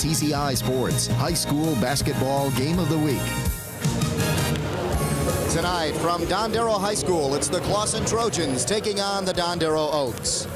TCI Sports High School Basketball Game of the Week. Tonight from Dondero High School, it's the Clawson Trojans taking on the Dondero Oaks.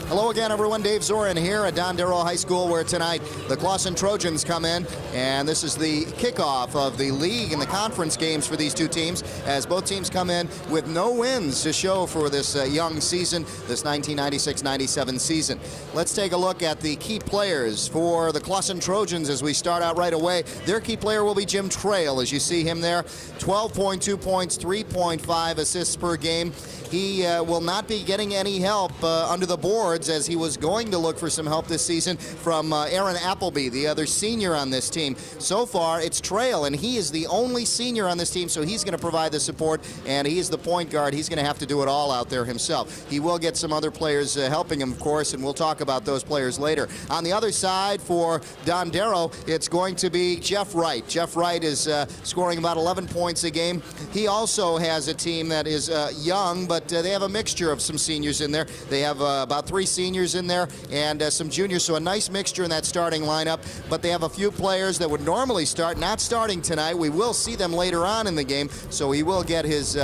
Hello again, everyone. Dave Zorin here at Dondero High School, where tonight the Clawson Trojans come in, and this is the kickoff of the league and the conference games for these two teams, as both teams come in with no wins to show for this young season, this 1996-97 season. Let's take a look at the key players for the Clawson Trojans as we start out right away. Their key player will be Jim Trail, as you see him there. 12.2 points, 3.5 assists per game. He will not be getting any help under the boards, as he was going to look for some help this season from Aaron Appleby, the other senior on this team. So far, it's Trail, and he is the only senior on this team, so he's going to provide the support, and he is the point guard. He's going to have to do it all out there himself. He will get some other players helping him, of course, and we'll talk about those players later. On the other side for Dondero, it's going to be Jeff Wright. Jeff Wright is scoring about 11 points a game. He also has a team that is young, but they have a mixture of some seniors in there. They have about 3 seniors in there and some juniors, so a nice mixture in that starting lineup. But they have a few players that would normally start, not starting tonight. We will see them later on in the game, so he will get his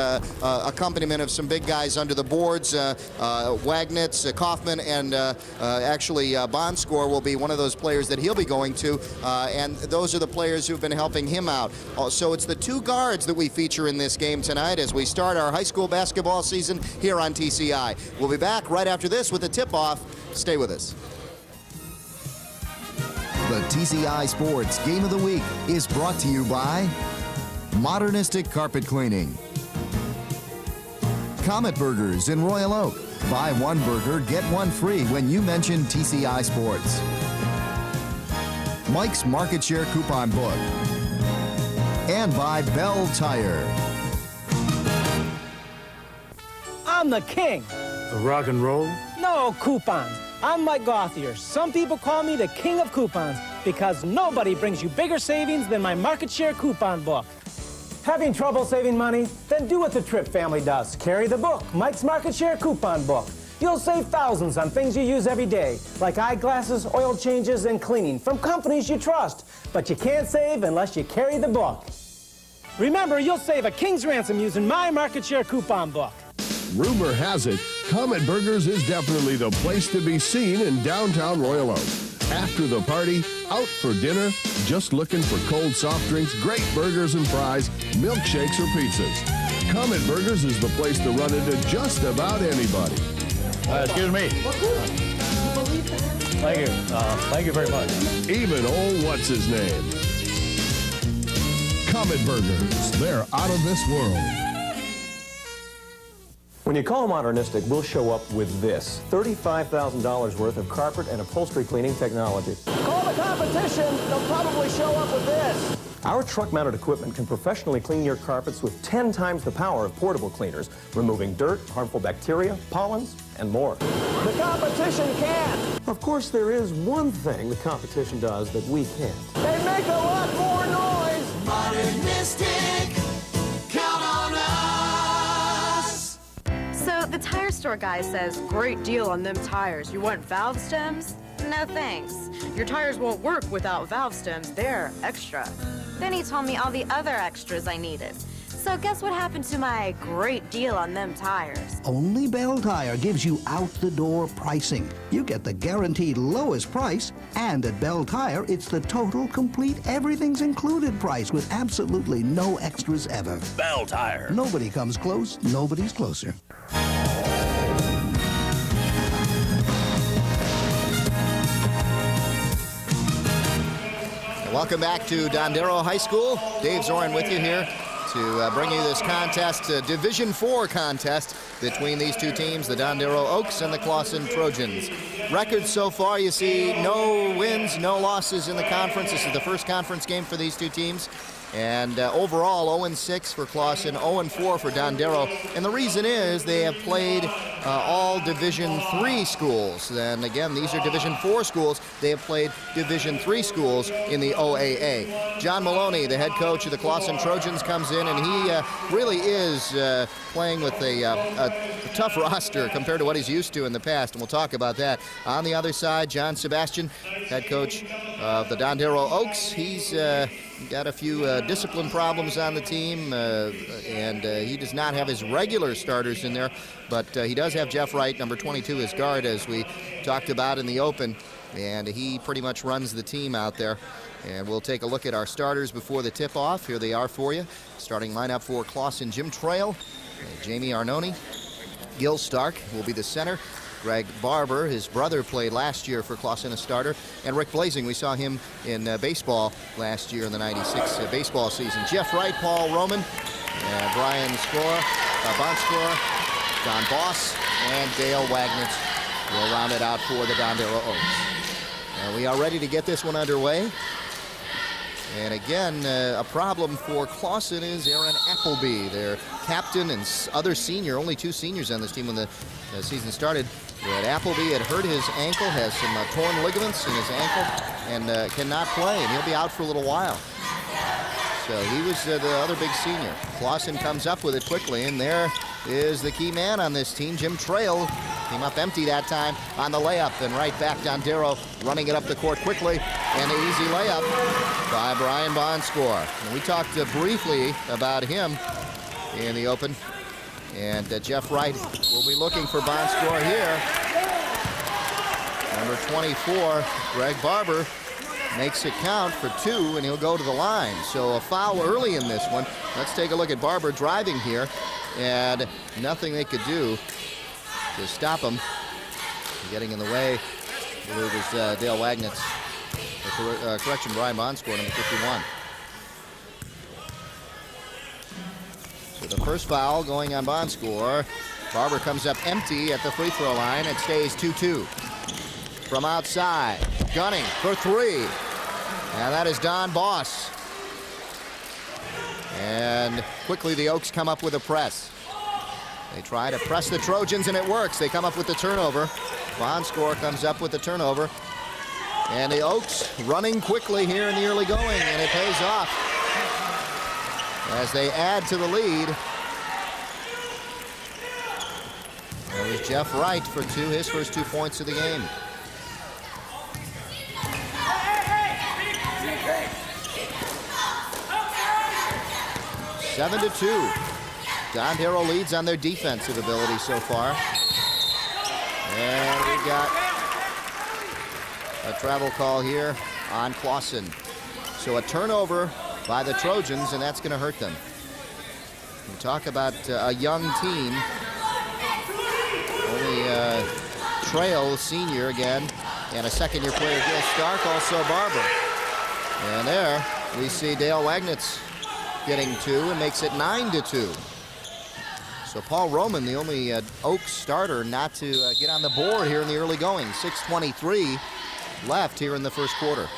accompaniment of some big guys under the boards. Wagnitz, Kaufman, and actually Bondscore will be one of those players that he'll be going to, and those are the players who've been helping him out. So it's the 2 guards that we feature in this game tonight as we start our high school basketball season here on TCI. We'll be back right after this with the tip-off. Stay with us. The TCI Sports Game of the Week is brought to you by Modernistic Carpet Cleaning, Comet Burgers in Royal Oak. Buy 1 burger, get 1 free when you mention TCI Sports. Mike's Market Share Coupon Book. And by Bell Tire. I'm the king. The rock and roll? No, coupons. I'm Mike Gauthier. Some people call me the king of coupons because nobody brings you bigger savings than my Market Share Coupon Book. Having trouble saving money? Then do what the Tripp family does. Carry the book, Mike's Market Share Coupon Book. You'll save thousands on things you use every day, like eyeglasses, oil changes, and cleaning from companies you trust. But you can't save unless you carry the book. Remember, you'll save a king's ransom using my Market Share Coupon Book. Rumor has it, Comet Burgers is definitely the place to be seen in downtown Royal Oak. After the party, out for dinner, just looking for cold soft drinks, great burgers and fries, milkshakes or pizzas. Comet Burgers is the place to run into just about anybody. Excuse me. Thank you. Thank you very much. Even old what's-his-name. Comet Burgers, they're out of this world. When you call Modernistic, we'll show up with this: $35,000 worth of carpet and upholstery cleaning technology. Call the competition. They'll probably show up with this. Our truck-mounted equipment can professionally clean your carpets with 10 times the power of portable cleaners, removing dirt, harmful bacteria, pollens, and more. The competition can't. Of course, there is one thing the competition does that we can't. They make a lot more noise. Modernistic, count on us. So the tire store guy says, great deal on them tires. You want valve stems? No thanks. Your tires won't work without valve stems. They're extra. Then he told me all the other extras I needed. So guess what happened to my great deal on them tires? Only Bell Tire gives you out-the-door pricing. You get the guaranteed lowest price, and at Bell Tire, it's the total, complete, everything's included price with absolutely no extras ever. Bell Tire. Nobody comes close, nobody's closer. Welcome back to Dondero High School. Dave Zorin with you here to bring you this contest, Division IV contest between these two teams, the Dondero Oaks and the Clawson Trojans. Records so far, you see no wins, no losses in the conference. This is the first conference game for these two teams. And overall, 0-6 for Clawson, 0-4 for Dondero. And the reason is they have played all Division III schools. Then again, these are Division IV schools. They have played Division III schools in the OAA. John Maloney, the head coach of the Clawson Trojans, comes in, and he really is playing with a tough roster compared to what he's used to in the past, and we'll talk about that. On the other side, John Sebastian, head coach of the Dondero Oaks. He's got a few discipline problems on the team, and he does not have his regular starters in there, but he does have Jeff Wright, number 22, his guard, as we talked about in the open, and he pretty much runs the team out there. And we'll take a look at our starters before the tip-off. Here they are for you. Starting lineup for Clawson: Jim Trail, Jamie Arnone, Gil Stark will be the center. Greg Barber, his brother, played last year for Clawson, a starter. And Rick Blazing, we saw him in baseball last year in the 96 baseball season. Jeff Wright, Paul Roman, Brian Bonscore, Don Boss, and Dale Wagnitz will round it out for the Dondero Oaks. And we are ready to get this one underway. And again, a problem for Clawson is Aaron Appleby, their captain and other senior. Only 2 seniors on this team when the season started. But Appleby had hurt his ankle, has some torn ligaments in his ankle, and cannot play, and he'll be out for a little while. So he was the other big senior. Clawson comes up with it quickly, and there is the key man on this team, Jim Trail. Came up empty that time on the layup, and right back Dondero running it up the court quickly, and an easy layup by Brian Bonscore. And we talked briefly about him in the open, and Jeff Wright will be looking for Bonscore here. Number 24, Greg Barber, makes it count for 2, and he'll go to the line. So a foul early in this one. Let's take a look at Barber driving here, and nothing they could do to stop him. Getting in the way, I believe, was Dale Wagnitz. Correction, Brian Bonscore, number 51. So the first foul going on Bonscore. Barber comes up empty at the free throw line. It stays 2-2. From outside, gunning for 3. And that is Don Boss. And quickly the Oaks come up with a press. They try to press the Trojans, and it works. They come up with the turnover. Bonscore comes up with the turnover. And the Oaks running quickly here in the early going, and it pays off as they add to the lead. There was Jeff Wright for 2, his first 2 points of the game. Seven to 2. Dondero leads on their defensive ability so far. And we got a travel call here on Clawson. So a turnover by the Trojans, and that's going to hurt them. We talk about a young team. Only Trail, senior again, and a second-year player, Gil Stark, also Barber. And there we see Dale Wagnitz getting 2 and makes it 9-2. So Paul Roman, the only Oaks starter not to get on the board here in the early going. 6:23 left here in the first quarter.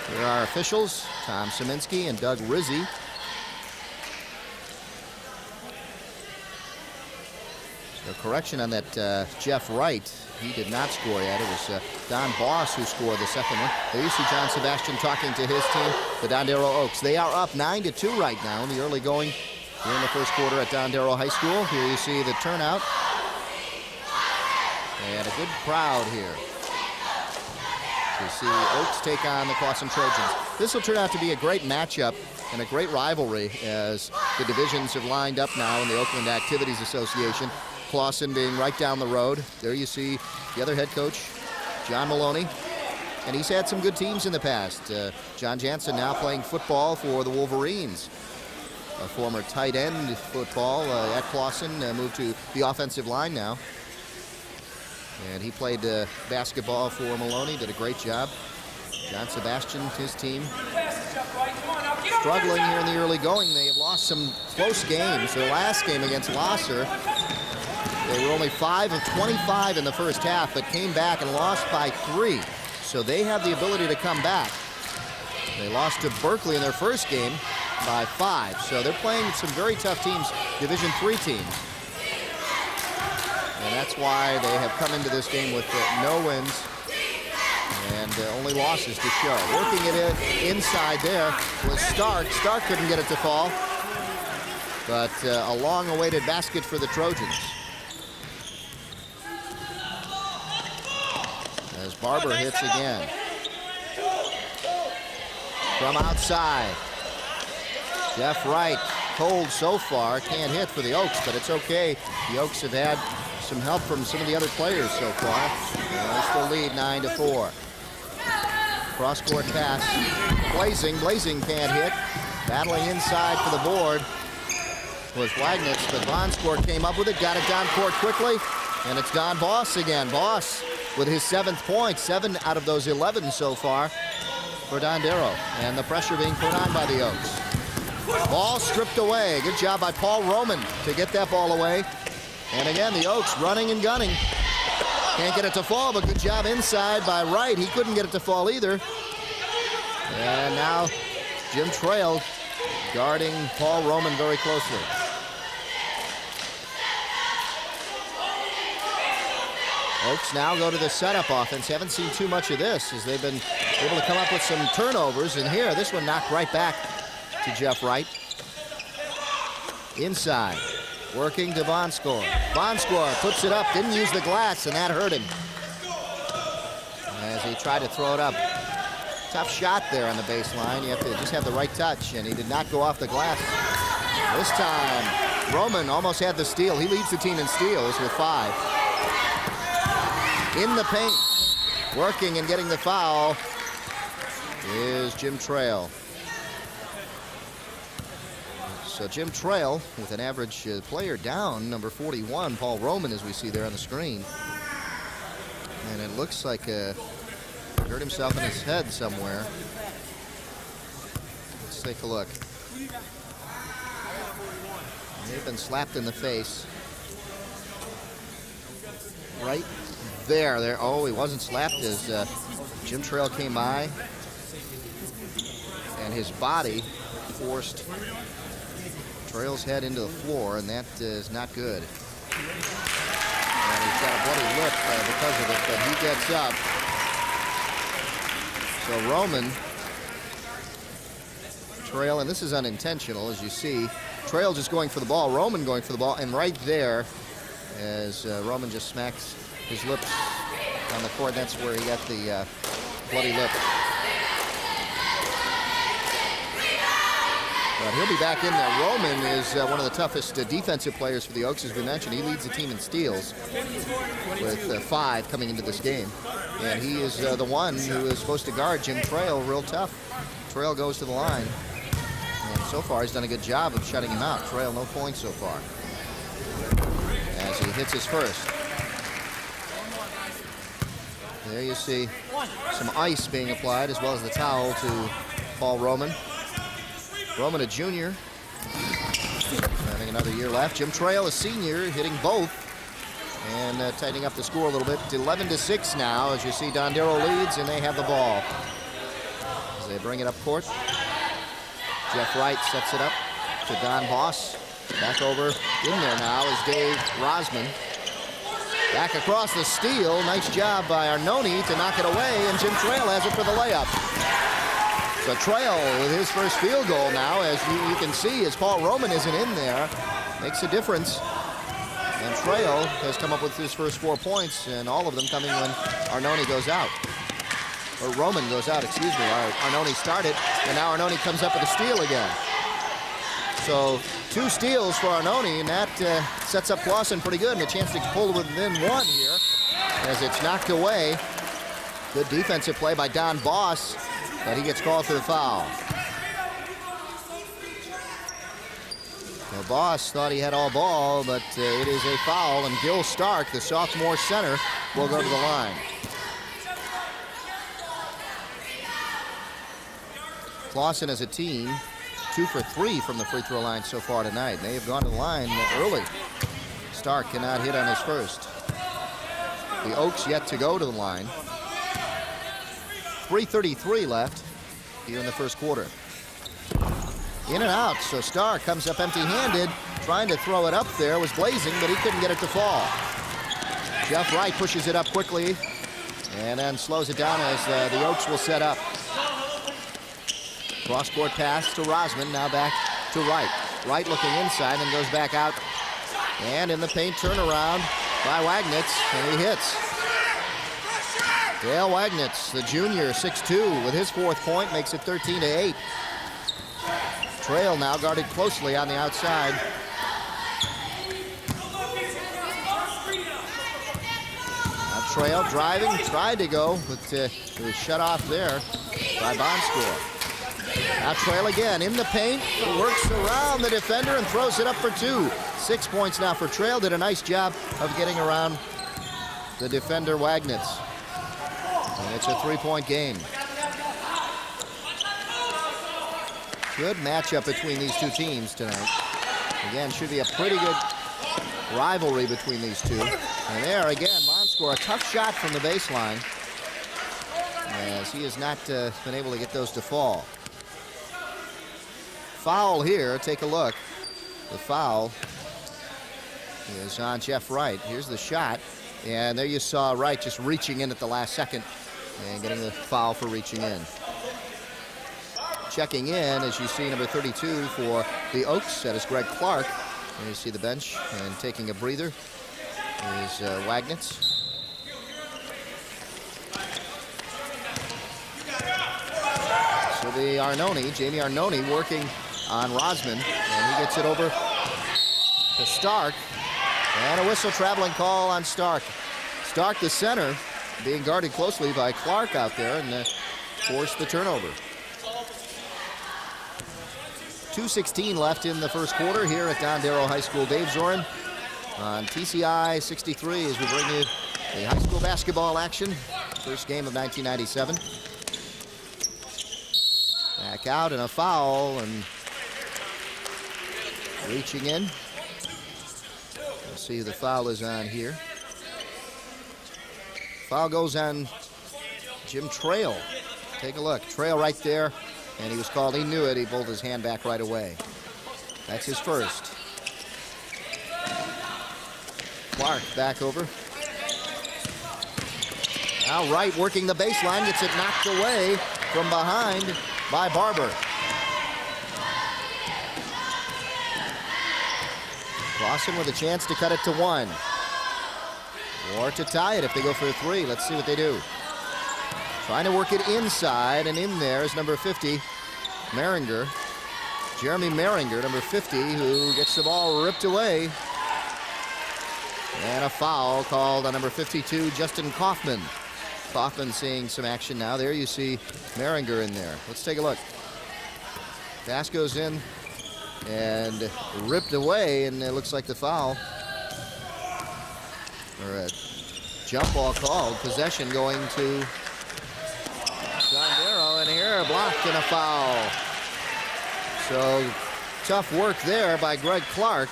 Here are our officials, Tom Szyminski and Doug Rizzi. So correction on that Jeff Wright. He did not score yet. It was Don Boss who scored the second one. There you see John Sebastian talking to his team, the Dondero Oaks. They are up 9-2 right now in the early going here in the first quarter at Dondero High School. Here you see the turnout. And a good crowd here. So you see the Oaks take on the Clawson Trojans. This will turn out to be a great matchup and a great rivalry as the divisions have lined up now in the Oakland Activities Association. Clawson being right down the road. There you see the other head coach, John Maloney. And he's had some good teams in the past. John Jansen now playing football for the Wolverines. A former tight end football at Clawson, moved to the offensive line now. And he played basketball for Maloney, did a great job. John Sebastian, his team, struggling here in the early going. They have lost some close games. Their last game against Lasser, they were only 5 of 25 in the first half, but came back and lost by 3. So they have the ability to come back. They lost to Berkeley in their first game, by 5. So they're playing some very tough teams, Division III teams. And that's why they have come into this game with no wins and only losses to show. Working it inside there was Stark. Stark couldn't get it to fall, but a long-awaited basket for the Trojans. As Barber hits again. From outside. Jeff Wright, cold so far, can't hit for the Oaks, but it's okay. The Oaks have had some help from some of the other players so far. They still lead 9-4. Cross-court pass. Blazing can't hit. Battling inside for the board was Wagnitz, but Vonskor came up with it, got it down court quickly, and it's Don Boss again. Boss with his 7th point, 7 out of those 11 so far for Dondero, and the pressure being put on by the Oaks. Ball stripped away. Good job by Paul Roman to get that ball away. And again, the Oaks running and gunning. Can't get it to fall, but good job inside by Wright. He couldn't get it to fall either. And now Jim Trail guarding Paul Roman very closely. Oaks now go to the setup offense. Haven't seen too much of this as they've been able to come up with some turnovers. And here, this one knocked right back to Jeff Wright. Inside, working to Vonskor. Vonskor puts it up, didn't use the glass, and that hurt him as he tried to throw it up. Tough shot there on the baseline. You have to just have the right touch, and he did not go off the glass. This time, Roman almost had the steal. He leads the team in steals with 5. In the paint, working and getting the foul is Jim Trail. So Jim Trail with an average player down, number 41, Paul Roman, as we see there on the screen. And it looks like he hurt himself in his head somewhere. Let's take a look. He's been slapped in the face. Right there. Oh, he wasn't slapped as Jim Trail came by. And his body forced Trail's head into the floor, and that is not good. And he's got a bloody lip because of it, but he gets up. So Roman, Trail, and this is unintentional, as you see. Trail just going for the ball, Roman going for the ball, and right there, as Roman just smacks his lips on the court, that's where he got the bloody lip. But he'll be back in there. Roman is one of the toughest defensive players for the Oaks, as we mentioned. He leads the team in steals with 5 coming into this game. And he is the one who is supposed to guard Jim Trail real tough. Trail goes to the line. And so far, he's done a good job of shutting him out. Trail, no points so far, as he hits his first. There you see some ice being applied, as well as the towel to Paul Roman. Roman, a junior, having another year left. Jim Trail, a senior, hitting both and tightening up the score a little bit. 11-6 now, as you see Dondero leads, and they have the ball as they bring it up court. Jeff Wright sets it up to Don Boss. Back over in there now is Dave Rosman. Back across the steal. Nice job by Arnone to knock it away, and Jim Trail has it for the layup. So Trail with his first field goal now, as you can see, as Paul Roman isn't in there, makes a difference. And Trail has come up with his first 4 points, and all of them coming when Arnone goes out. Or Roman goes out, excuse me. Arnone started, and now Arnone comes up with a steal again. So 2 steals for Arnone, and that sets up Clawson pretty good, and a chance to pull within 1 here as it's knocked away. Good defensive play by Don Boss, but he gets called for the foul. Well, Boss thought he had all ball, but it is a foul, and Gil Stark, the sophomore center, will go to the line. Clawson as a team, 2 for 3 from the free throw line so far tonight. They have gone to the line early. Stark cannot hit on his first. The Oaks yet to go to the line. 3:33 left here in the first quarter. In and out, so Starr comes up empty-handed, trying to throw it up there, was blazing, but he couldn't get it to fall. Jeff Wright pushes it up quickly, and then slows it down as the Oaks will set up. Cross-court pass to Rosman, now back to Wright. Wright looking inside, then goes back out, and in the paint, turnaround by Wagnitz, and he hits. Dale Wagnitz, the junior, 6'2", with his 4th point, makes it 13-8. Trail now guarded closely on the outside. Now Trail driving, tried to go, but it was shut off there by Bonscore. Now Trail again in the paint, works around the defender and throws it up for 2. 6 points now for Trail. Did a nice job of getting around the defender Wagnitz. And it's a 3-point game. Good matchup between these two teams tonight. Again, should be a pretty good rivalry between these two. And there again, Bonscore, a tough shot from the baseline, as he has not been able to get those to fall. Foul here, take a look. The foul is on Jeff Wright. Here's the shot, and there you saw Wright just reaching in at the last second and getting the foul for reaching in. Checking in, as you see, number 32 for the Oaks, that is Greg Clark. And you see the bench, and taking a breather is Wagnitz. So the Arnone, Jamie Arnone, working on Rosman, and he gets it over to Stark. And a whistle traveling call on Stark. Stark, the center, being guarded closely by Clark out there, and forced the turnover. 2:16 left in the first quarter here at Dondero High School. Dave Zorin on TCI 63 as we bring you the high school basketball action. First game of 1997. Back out and a foul, and reaching in. We'll see who the foul is on here. Foul goes on Jim Trail. Take a look. Trail right there. And he was called. He knew it. He pulled his hand back right away. That's his first. Clark back over. Now Wright working the baseline. Gets it knocked away from behind by Barber. Clawson with a chance to cut it to 1. Or to tie it if they go for a 3. Let's see what they do. Trying to work it inside, and in there is number 50, Maringer. Jeremy Maringer, number 50, who gets the ball ripped away. And a foul called on number 52, Justin Kaufman. Kaufman seeing some action now. There you see Maringer in there. Let's take a look. Pass goes in and ripped away, and it looks like the foul. Or a jump ball called. Possession going to Dondero, and here, blocked and a foul. So, tough work there by Greg Clark.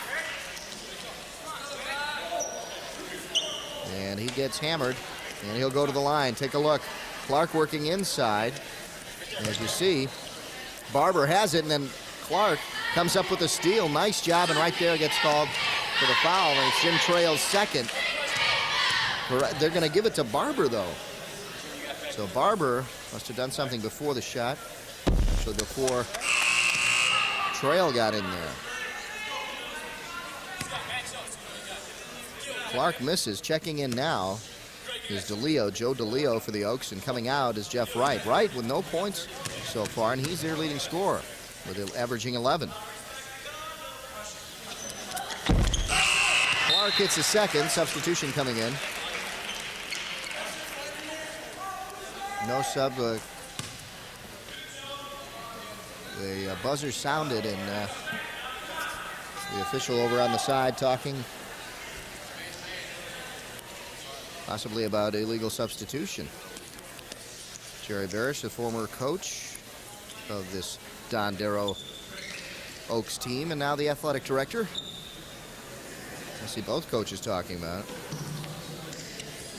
And he gets hammered, and he'll go to the line. Take a look. Clark working inside. As you see, Barber has it, and then Clark comes up with a steal. Nice job, and right there gets called for the foul, and it's Jim Trail's second. They're going to give it to Barber, though. So Barber must have done something before the shot. Actually, before Trail got in there. Clark misses. Checking in now is DeLeo, Joe DeLeo for the Oaks, and coming out is Jeff Wright. Wright with no points so far, and he's their leading scorer with averaging 11. Clark hits a second. Substitution coming in. No sub. The buzzer sounded, and the official over on the side talking possibly about illegal substitution. Jerry Barish, the former coach of this Dondero Oaks team, and now the athletic director. I see both coaches talking about it.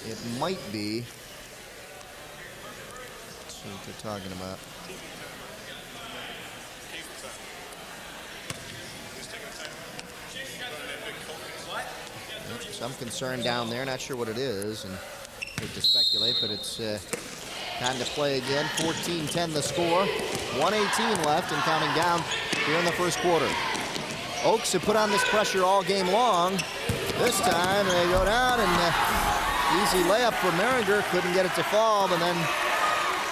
It might be. Let's see what they're talking about. some concern down there. Not sure what it is, and hate to speculate, but it's time to play again. 14-10 the score. 1:18 left and counting down here in the first quarter. Oaks have put on this pressure all game long. This time they go down, and easy layup for Maringer. Couldn't get it to fall, but then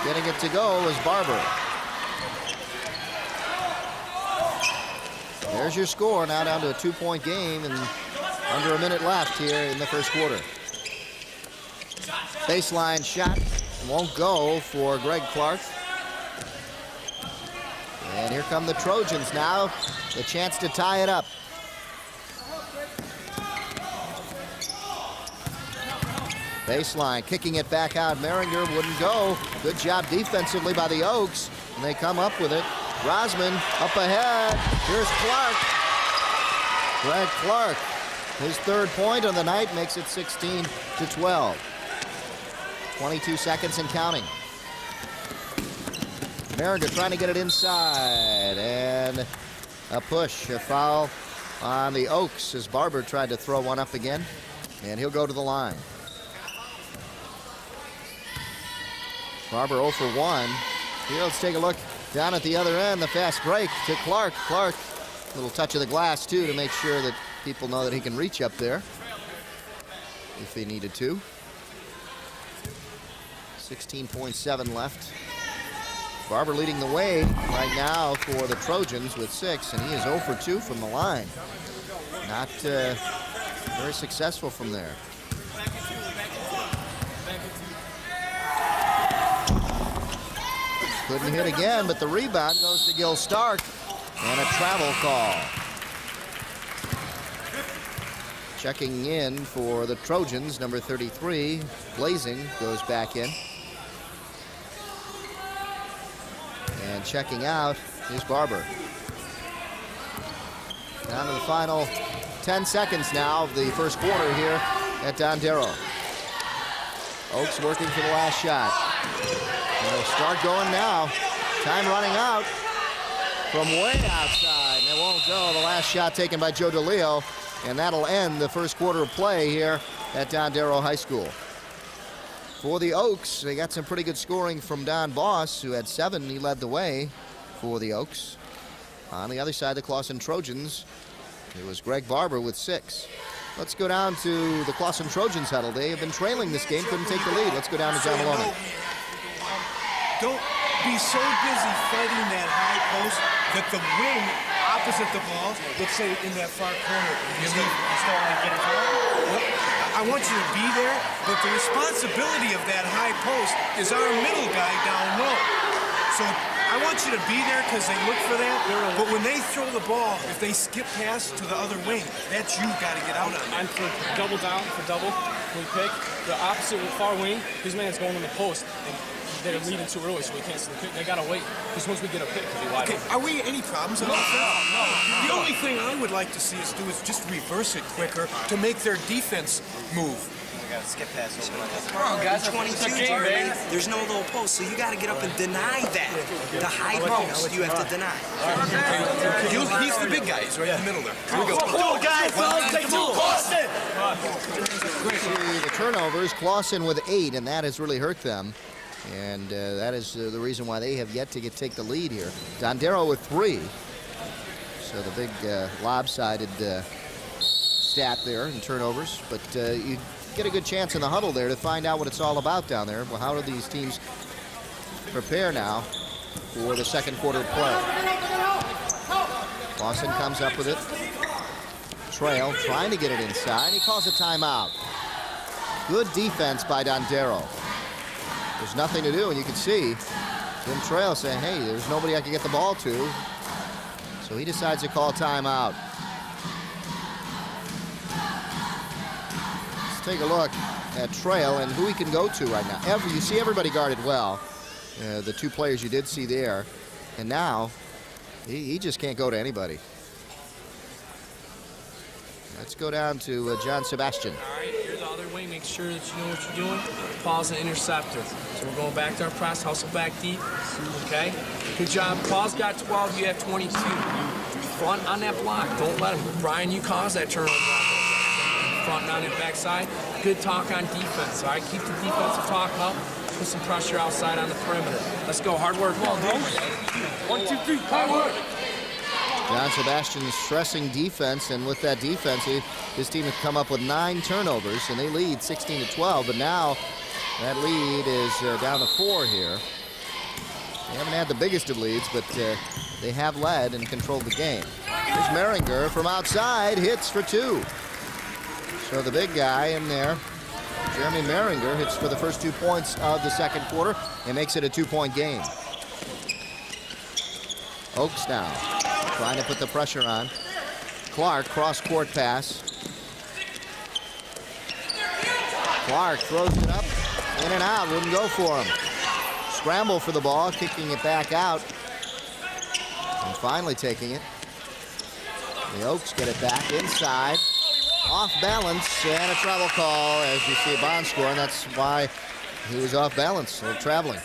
getting it to go was Barber. There's your score, now down to a 2-point game and under a minute left here in the first quarter. Baseline shot won't go for Greg Clark. And here come the Trojans now, the chance to tie it up. Baseline, kicking it back out. Maringer wouldn't go. Good job defensively by the Oaks, and they come up with it. Rosman up ahead. Here's Clark. Greg Clark, his third point of the night, makes it 16-12. 22 seconds and counting. Maringer trying to get it inside, and a push, a foul on the Oaks as Barber tried to throw one up again, and he'll go to the line. Barber 0 for 1. Here, let's take a look down at the other end. The fast break to Clark. Clark, a little touch of the glass, too, to make sure that people know that he can reach up there if he needed to. 16.7 left. Barber leading the way right now for the Trojans with 6, and he is 0 for 2 from the line. Not very successful from there. Couldn't hit again, but the rebound goes to Gil Stark, and a travel call. Checking in for the Trojans, number 33, Blazing, goes back in. And checking out is Barber. Down to the final 10 seconds now of the first quarter here at Dondero. Oaks working for the last shot. And they'll start going now. Time running out from way outside. And it won't go. The last shot taken by Joe DeLeo. And that'll end the first quarter of play here at Dondero High School. For the Oaks, they got some pretty good scoring from Don Boss, who had 7. He led the way for the Oaks. On the other side, the Clawson Trojans, it was Greg Barber with 6. Let's go down to the Clawson Trojans huddle. They have been trailing this game, couldn't take the lead. Let's go down to John Maloney. Don't be so busy fighting that high post that the wing opposite the ball, let's say in that far corner, you start to get it out. I want you to be there, but the responsibility of that high post is our middle guy down low. So I want you to be there because they look for that, but when they throw the ball, if they skip pass to the other wing, that's you got to get out on. And for double down, for double, when we pick, the opposite with far wing, his man's going in the post. They're leading too early, so we can't see the pick. They gotta wait, because once we get a pick, it'll be wide open. Are we any problems on offense? No. The only thing I would like to see us do is just reverse it quicker to make their defense move. We gotta skip past over. Come on, guys. 22 already. There's no low post, so you gotta get up and deny that. The high post, you have to deny. He's the big guy. He's right in the middle there. Here we go. Go, guys. Take 2. Clawson. The turnovers, Clawson with 8, and that has really hurt them. And that is the reason why they have yet to take the lead here. Dondero with 3. So the big lopsided stat there in turnovers. But you get a good chance in the huddle there to find out what it's all about down there. Well, how do these teams prepare now for the second quarter of play? Clawson comes up with it. Trail trying to get it inside. He calls a timeout. Good defense by Dondero. There's nothing to do, and you can see Jim Trail saying, hey, there's nobody I can get the ball to. So he decides to call timeout. Let's take a look at Trail and who he can go to right now. You see everybody guarded well. The 2 players you did see there. And now, he just can't go to anybody. Let's go down to John Sebastian. All right, you're the other wing. Make sure that you know what you're doing. Paul's an interceptor. So we're going back to our press, hustle back deep. Okay? Good job. Paul's got 12, you have 22. Front on that block. Don't let him. Brian, you caused that turnover. front and on that backside. Good talk on defense, all right? Keep the defensive talk up. Put some pressure outside on the perimeter. Let's go. Hard work. Come on, dude. 1, 2, 3. Hard work. John Sebastian stressing defense, and with that defense, his team has come up with 9 turnovers, and they lead 16-12, but now that lead is down to 4 here. They haven't had the biggest of leads, but they have led and controlled the game. Here's Maringer from outside, hits for 2. So the big guy in there, Jeremy Maringer, hits for the first 2 points of the second quarter and makes it a 2-point game. Oaks now trying to put the pressure on. Clark, cross-court pass. Clark throws it up, in and out, wouldn't go for him. Scramble for the ball, kicking it back out. And finally taking it. The Oaks get it back inside. Off balance, and a travel call as you see a bond score, and that's why he was off balance, so traveling.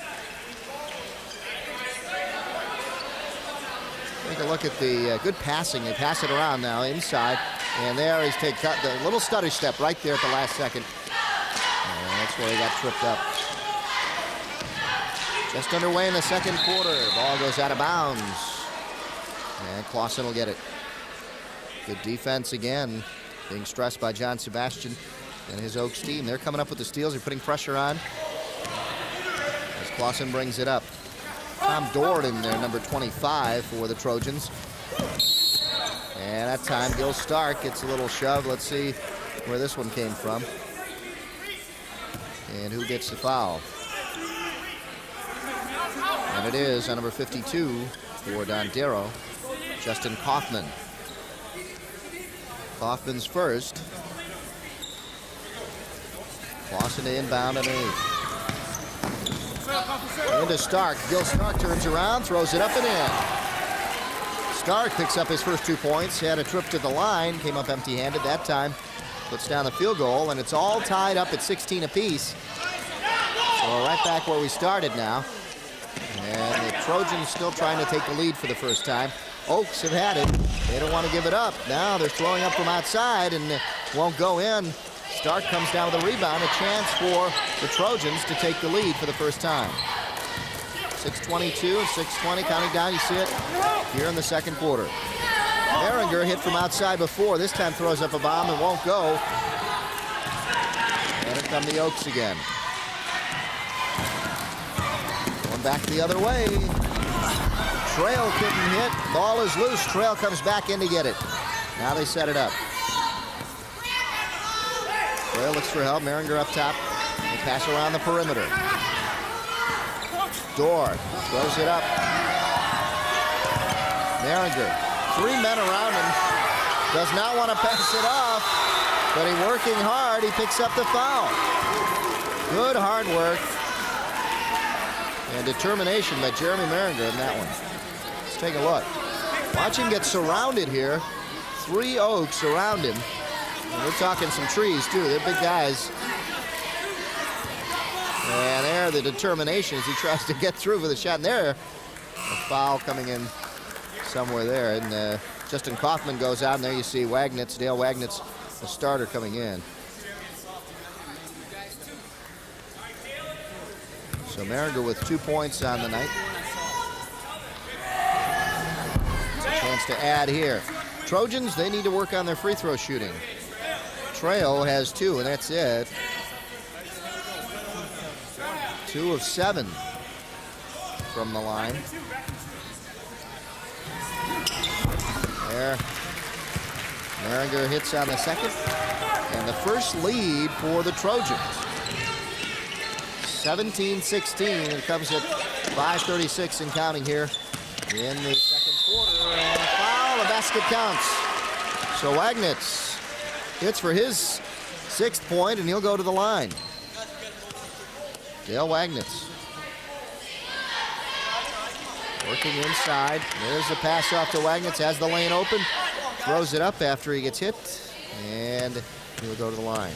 Take a look at the good passing. They pass it around now inside, and there he's taking the little stutter step right there at the last second. And that's where he got tripped up. Just underway in the second quarter. Ball goes out of bounds, and Clawson will get it. Good defense again, being stressed by John Sebastian and his Oaks team. They're coming up with the steals. They're putting pressure on as Clawson brings it up. Tom Dord in there, number 25 for the Trojans. And that time, Gil Stark gets a little shove. Let's see where this one came from. And who gets the foul? And it is on number 52 for Dondero, Justin Kaufman. Kaufman's first. Clawson to inbound underneath. Into Stark. Gil Stark turns around, throws it up and in. Stark picks up his first 2 points. He had a trip to the line, came up empty-handed that time. Puts down the field goal, and it's all tied up at 16 apiece. So right back where we started now. And the Trojans still trying to take the lead for the first time. Oaks have had it. They don't want to give it up. Now they're throwing up from outside and won't go in. Stark comes down with a rebound, a chance for the Trojans to take the lead for the first time. 6:22 and 6:20 counting down. You see it here in the second quarter. Maringer hit from outside before. This time throws up a bomb and won't go. And here come the Oaks again. Going back the other way. Trail couldn't hit. Ball is loose. Trail comes back in to get it. Now they set it up. Trail looks for help. Maringer up top. They pass around the perimeter. Dord throws it up. Maringer. 3 men around him. Does not want to pass it off. But he's working hard. He picks up the foul. Good hard work. And determination by Jeremy Maringer in that one. Let's take a look. Watch him get surrounded here. 3 Oaks around him. And we're talking some trees, too. They're big guys. And there, the determination as he tries to get through with a shot. And there, a foul coming in somewhere there. And Justin Kaufman goes out, and there you see Wagnitz, Dale Wagnitz, the starter, coming in. So Maringer with 2 points on the night. A chance to add here. Trojans, they need to work on their free throw shooting. Trail has 2, and that's it. 2 of 7 from the line. There. Maringer hits on the second. And the first lead for the Trojans. 17-16. It comes at 5:36 and counting here in the second quarter. And a foul, the basket counts. So Wagnitz hits for his 6th point, and he'll go to the line. Dale Wagnitz. Working inside. There's the pass off to Wagnitz. Has the lane open. Throws it up after he gets hit. And he'll go to the line.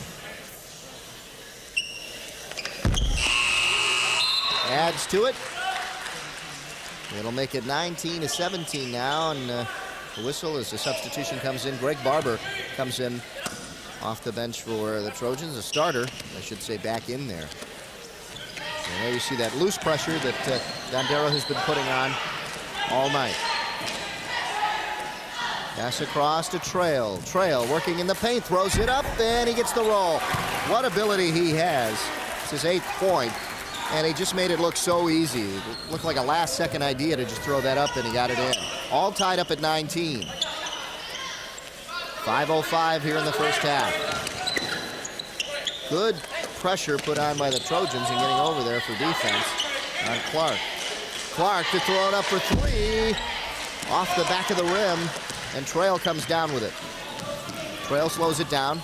Adds to it. It'll make it 19-17 now. And the whistle as the substitution comes in. Greg Barber comes in off the bench for the Trojans, a starter, I should say, back in there. And there you see that loose pressure that Dondero has been putting on all night. Pass across to Trail. Trail working in the paint, throws it up, and he gets the roll. What ability he has. It's his 8th point, and he just made it look so easy. It looked like a last-second idea to just throw that up, and he got it in. All tied up at 19. 5:05 here in the first half. Good pressure put on by the Trojans and getting over there for defense on Clark. Clark to throw it up for 3. Off the back of the rim. And Trail comes down with it. Trail slows it down.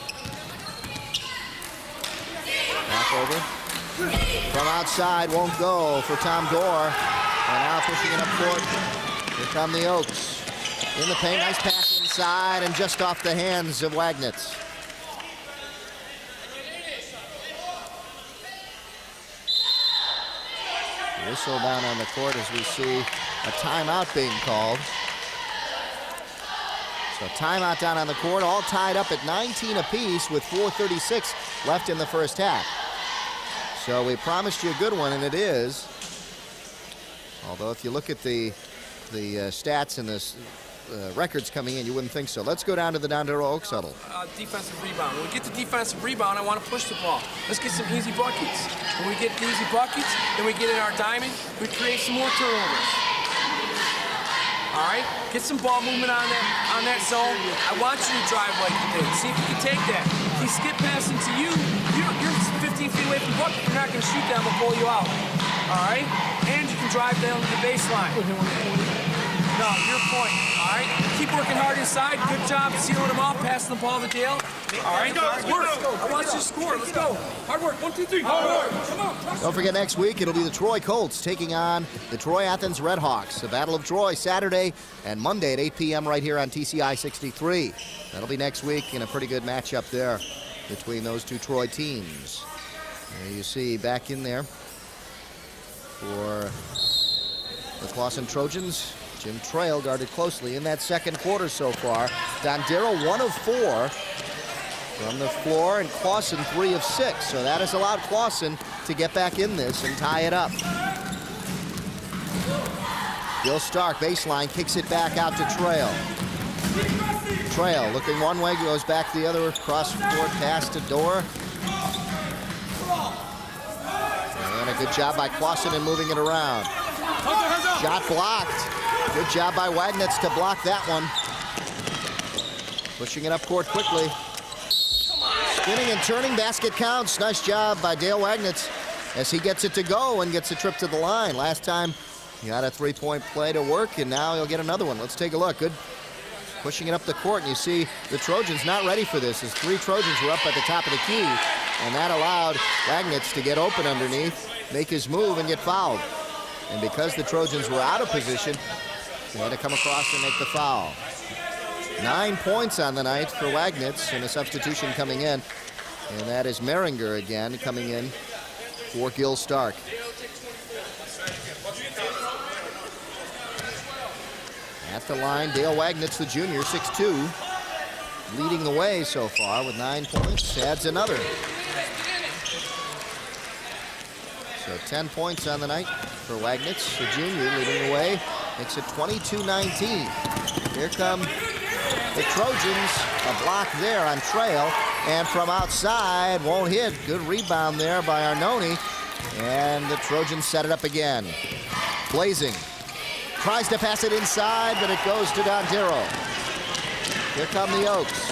Back over. From outside, won't go for Tom Dorr. And now pushing it up court. Here come the Oaks. In the paint, nice pass inside and just off the hands of Wagnitz. Whistle down on the court as we see a timeout being called. So timeout down on the court, all tied up at 19 apiece with 4:36 left in the first half. So we promised you a good one, and it is. Although if you look at the stats and the records coming in, you wouldn't think so. Let's go down to the Dondero Oaks huddle. Defensive rebound. When we get the defensive rebound, I want to push the ball. Let's get some easy buckets. When we get the easy buckets, then we get in our diamond, we create some more turnovers. All right, get some ball movement on that zone. I want you to drive like you did. See if you can take that. If he skip passing to you, you're 15 feet away from the bucket. You're not going to shoot that. I'm going to pull you out. All right, and you can drive down to the baseline. No, your point. All right, keep working hard inside. Good job sealing them off, passing the ball to Dale. All right, work. I want you to score. Let's go. Hard work. 1, 2, 3. Hard work. Come on. Don't forget, next week it'll be the Troy Colts taking on the Troy Athens Redhawks. The Battle of Troy Saturday and Monday at 8 p.m. right here on TCI 63. That'll be next week, and a pretty good matchup there between those two Troy teams. There you see back in there for the Clawson Trojans. Jim Trail guarded closely in that second quarter so far. Dondero 1 of 4 from the floor, and Clawson 3 of 6. So that has allowed Clawson to get back in this and tie it up. Bill Stark, baseline, kicks it back out to Trail. Trail looking one way, goes back the other, cross-court pass to Dorr. And a good job by Clawson in moving it around. Shot blocked. Good job by Wagnitz to block that one. Pushing it up court quickly. Spinning and turning, basket counts. Nice job by Dale Wagnitz as he gets it to go and gets a trip to the line. Last time he got a 3-point play to work, and now he'll get another one. Let's take a look. Good pushing it up the court, and you see the Trojans not ready for this as 3 Trojans were up at the top of the key, and that allowed Wagnitz to get open underneath, make his move, and get fouled. And because the Trojans were out of position, they had to come across and make the foul. 9 points on the night for Wagnitz, and a substitution coming in. And that is Meringer again coming in for Gil Stark. At the line, Dale Wagnitz, the junior, 6'2", leading the way so far with 9 points. Adds another. So 10 points on the night for Wagnitz, the junior, leading the way. Makes it 22-19. Here come the Trojans. A block there on Trail. And from outside, won't hit. Good rebound there by Arnone. And the Trojans set it up again. Blazing. Tries to pass it inside, but it goes to Dondero. Here come the Oaks.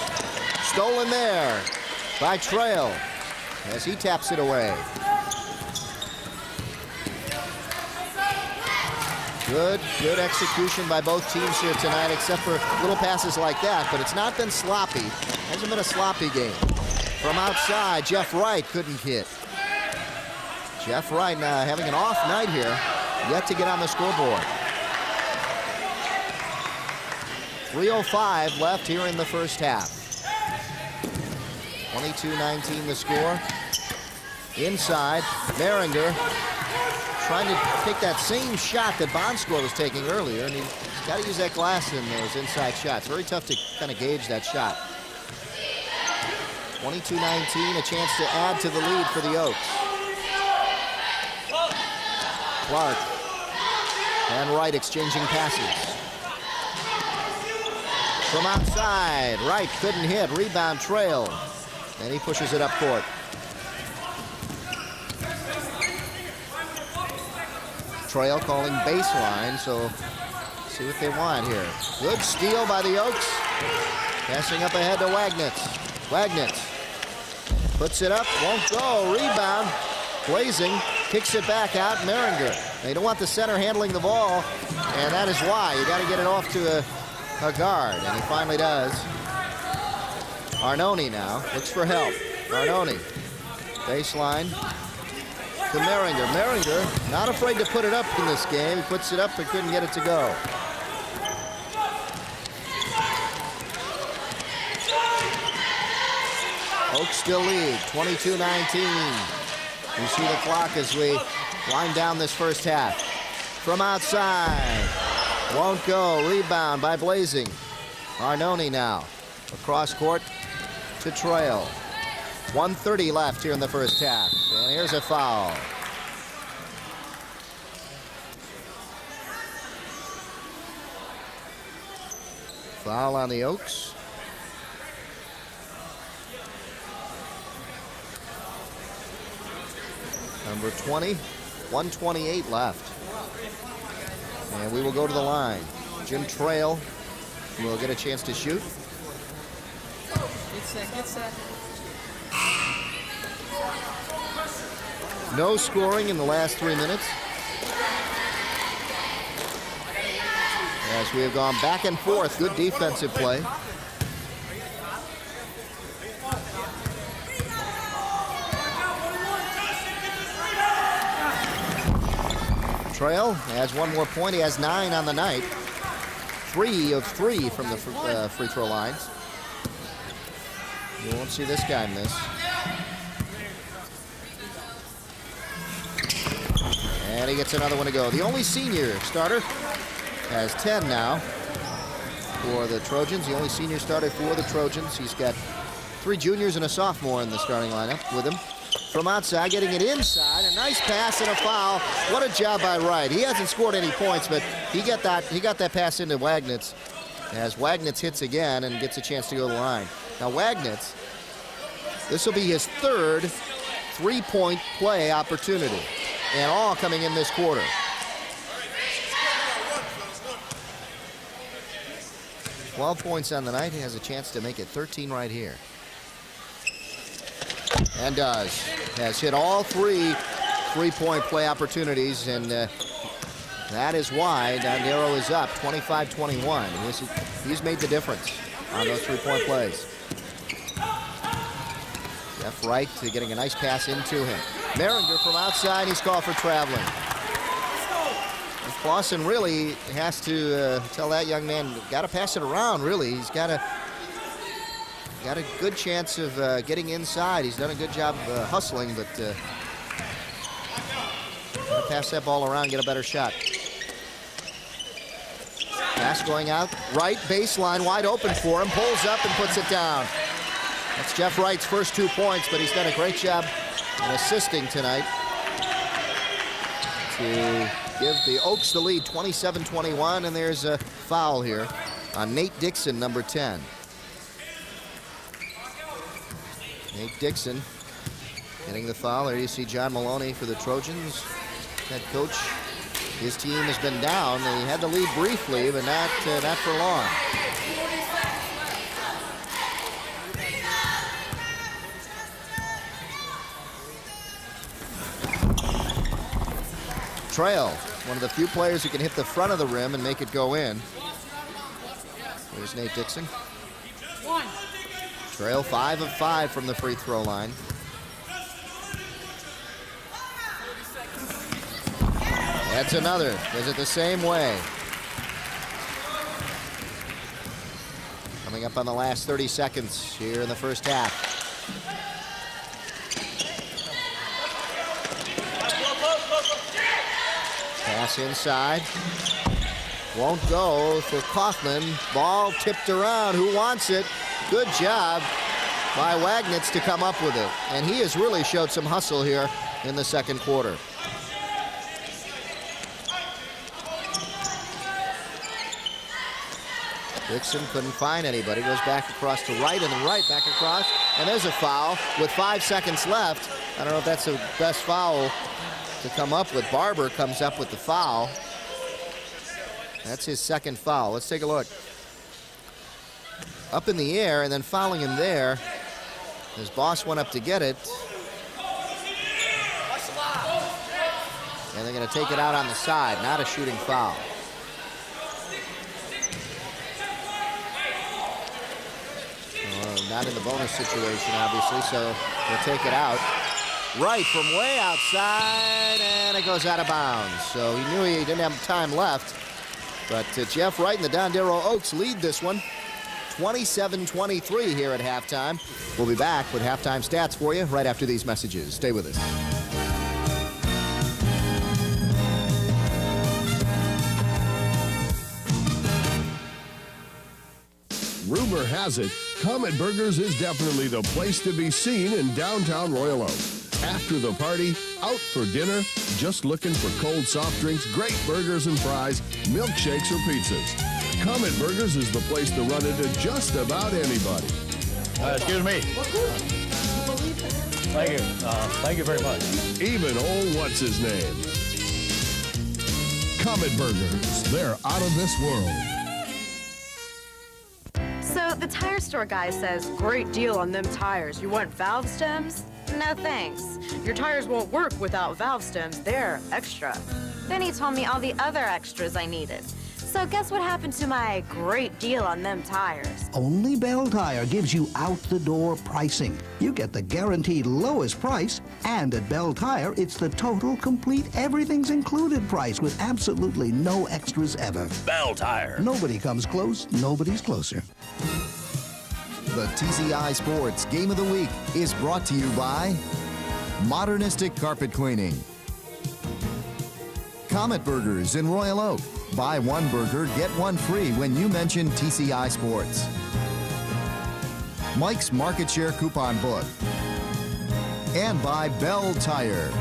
Stolen there by Trail as he taps it away. Good execution by both teams here tonight, except for little passes like that, but it's not been sloppy. Hasn't been a sloppy game. From outside, Jeff Wright couldn't hit. Jeff Wright having an off night here, yet to get on the scoreboard. 3:05 left here in the first half. 22-19 the score. Inside, Meringer trying to take that same shot that Bondscore was taking earlier, and he's got to use that glass in those inside shots. Very tough to kind of gauge that shot. 22-19, a chance to add to the lead for the Oaks. Clark and Wright exchanging passes. From outside, Wright couldn't hit, rebound Trail, and he pushes it up court. Trail calling baseline, so see what they want here. Good steal by the Oaks. Passing up ahead to Wagnitz. Wagnitz puts it up, won't go, rebound. Blazing, kicks it back out, Maringer. They don't want the center handling the ball, and that is why. You got to get it off to a guard, and he finally does. Arnone now looks for help. Arnone, baseline to Maringer. Maringer not afraid to put it up in this game. He puts it up but couldn't get it to go. Oaks still lead, 22-19. You see the clock as we wind down this first half. From outside, won't go, rebound by Blazing. Arnone now, across court to Trail. 1:30 left here in the first half, and here's a foul. Foul on the Oaks. Number 20, 1:28 left. And we will go to the line. Jim Trail will get a chance to shoot. Get set. No scoring in the last 3 minutes. As we have gone back and forth, good defensive play. Trail has one more point. He has 9 on the night. 3 of 3 from the free throw lines. You won't see this guy miss. And he gets another one to go. The only senior starter has 10 now for the Trojans. The only senior starter for the Trojans. He's got 3 juniors and a sophomore in the starting lineup with him. From outside, getting it inside, a nice pass and a foul. What a job by Wright. He hasn't scored any points, but he got that pass into Wagnitz as Wagnitz hits again and gets a chance to go to the line. Now Wagnitz, this will be his 3rd three-point play opportunity, and all coming in this quarter. $12 points on the night. He has a chance to make it 13 right here. And does. Has hit all 3 three-point play opportunities, and that is why Dondero is up 25-21. He's made the difference on those 3-point plays. Jeff Wright getting a nice pass into him. Maringer from outside, he's called for traveling. Clawson really has to tell that young man, got to pass it around, really. He's got a good chance of getting inside. He's done a good job hustling, but gotta pass that ball around, get a better shot. Pass going out, Wright, baseline, wide open for him, pulls up and puts it down. That's Jeff Wright's first 2 points, but he's done a great job in assisting tonight to give the Oaks the lead, 27-21, and there's a foul here on Nate Dixon, number 10. Nate Dixon getting the foul. There you see John Maloney for the Trojans, head coach. His team has been down. They had the lead briefly, but not for long. Trail, one of the few players who can hit the front of the rim and make it go in. There's Nate Dixon. Trail 5 of 5 from the free throw line. That's another. Does it the same way. Coming up on the last 30 seconds here in the first half. Pass inside. Won't go for Kaufman. Ball tipped around. Who wants it? Good job by Wagnitz to come up with it. And he has really showed some hustle here in the second quarter. Dixon couldn't find anybody. Goes back across to right and then right back across. And there's a foul with 5 seconds left. I don't know if that's the best foul to come up with. Barber comes up with the foul. That's his second foul. Let's take a look. Up in the air and then fouling him there. His boss went up to get it. And they're going to take it out on the side. Not a shooting foul. Not in the bonus situation, obviously, so they'll take it out. Right from way outside, and it goes out of bounds. So he knew he didn't have time left. But Jeff Wright and the Dondero Oaks lead this one, 27-23 here at halftime. We'll be back with halftime stats for you right after these messages. Stay with us. Rumor has it, Comet Burgers is definitely the place to be seen in downtown Royal Oak. After the party, out for dinner, just looking for cold soft drinks, great burgers and fries, milkshakes or pizzas. Comet Burgers is the place to run into just about anybody. Excuse me. Thank you. Thank you very much. Even old what's-his-name. Comet Burgers, they're out of this world. So the tire store guy says, great deal on them tires. You want valve stems? No thanks. Your tires won't work without valve stems. They're extra. Then he told me all the other extras I needed. So guess what happened to my great deal on them tires? Only Bell Tire gives you out-the-door pricing. You get the guaranteed lowest price, and at Bell Tire, it's the total, complete, everything's included price with absolutely no extras ever. Bell Tire. Nobody comes close, nobody's closer. The TCI Sports Game of the Week is brought to you by Modernistic Carpet Cleaning, Comet Burgers in Royal Oak. Buy one burger, get one free when you mention TCI Sports. Mike's Market Share Coupon Book. And by Bell Tire.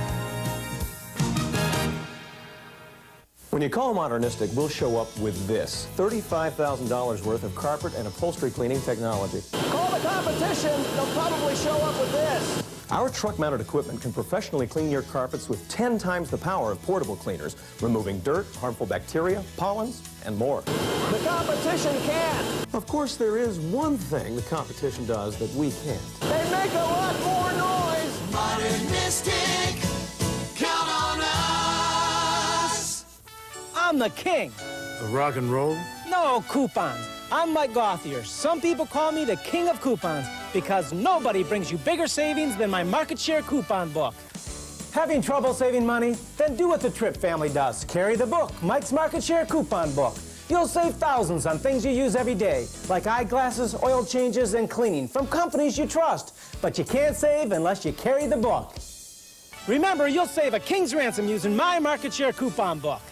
When you call Modernistic, we'll show up with this. $35,000 worth of carpet and upholstery cleaning technology. Call the competition. They'll probably show up with this. Our truck-mounted equipment can professionally clean your carpets with 10 times the power of portable cleaners, removing dirt, harmful bacteria, pollens, and more. The competition can. Of course, there is one thing the competition does that we can't. They make a lot more noise. Modernistic, count on us. I'm the king. Rock and roll? No coupons. I'm Mike Gauthier. Some people call me the king of coupons because nobody brings you bigger savings than my market share coupon book. Having trouble saving money? Then do what the Tripp family does. Carry the book, Mike's Market Share Coupon Book. You'll save thousands on things you use every day, like eyeglasses, oil changes, and cleaning from companies you trust. But you can't save unless you carry the book. Remember, you'll save a king's ransom using my Market Share Coupon Book.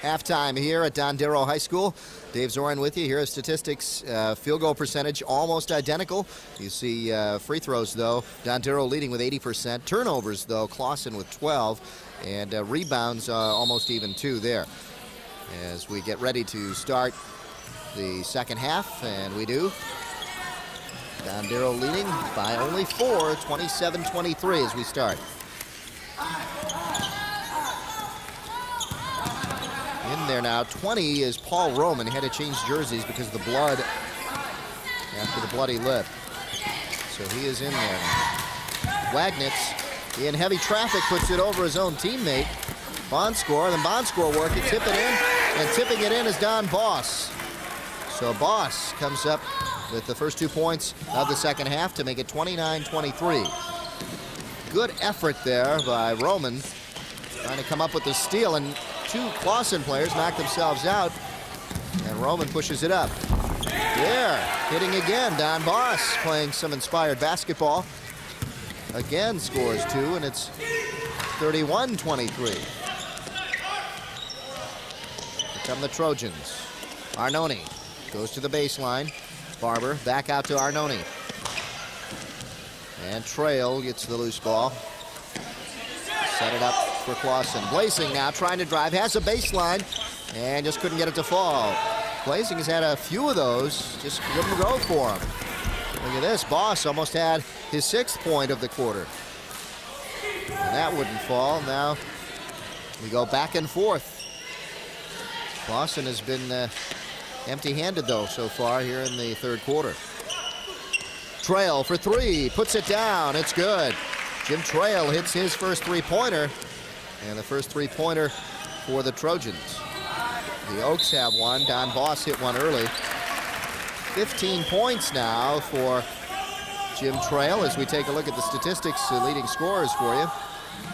Halftime here at Dondero High School. Dave Zorin with you. Here are statistics. Field goal percentage almost identical. You see free throws, though. Dondero leading with 80%. Turnovers, though, Clawson with 12. And rebounds almost even, too, there. As we get ready to start the second half, and we do. Dondero leading by only 4, 27-23 as we start. In there now, 20 is Paul Roman. He had to change jerseys because of the blood after the bloody lip. So he is in there. Wagnitz, in heavy traffic, puts it over his own teammate. Bondscore, then Bondscore working, tip it in, and tipping it in is Don Boss. So Boss comes up with the first 2 points of the second half to make it 29-23. Good effort there by Roman, trying to come up with the steal, and 2 Clawson players knock themselves out, and Roman pushes it up. There, hitting again. Don Boss playing some inspired basketball. Again scores 2, and it's 31-23. Here come the Trojans. Arnone goes to the baseline. Barber back out to Arnone. And Trail gets the loose ball. Set it up for Clawson. Blazing now, trying to drive, has a baseline, and just couldn't get it to fall. Blazing has had a few of those, just wouldn't go for him. Look at this, Boss almost had his 6th point of the quarter. And that wouldn't fall. Now we go back and forth. Clawson has been empty-handed, though, so far here in the 3rd quarter. Trail for 3, puts it down, it's good. Jim Trail hits his first 3-pointer, and the first 3-pointer for the Trojans. The Oaks have one, Don Boss hit one early. 15 points now for Jim Trail as we take a look at the statistics, leading scorers for you.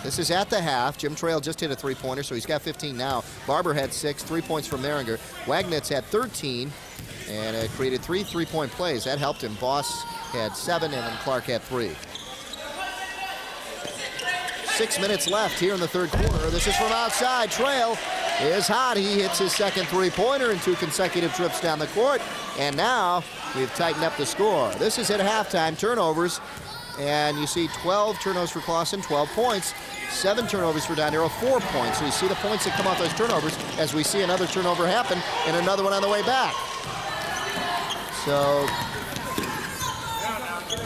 This is at the half. Jim Trail just hit a 3-pointer, so he's got 15 now. Barber had 6, 3 points from Maringer. Wagnitz had 13 and created 3 3-point plays. That helped him. Boss had 7 and then Clark had 3. 6 minutes left here in the 3rd quarter. This is from outside. Trail is hot. He hits his second 3-pointer in 2 consecutive trips down the court. And now we've tightened up the score. This is at halftime. Turnovers. And you see 12 turnovers for Clawson, 12 points. 7 turnovers for Dondero, 4 points. So you see the points that come off those turnovers as we see another turnover happen and another one on the way back. So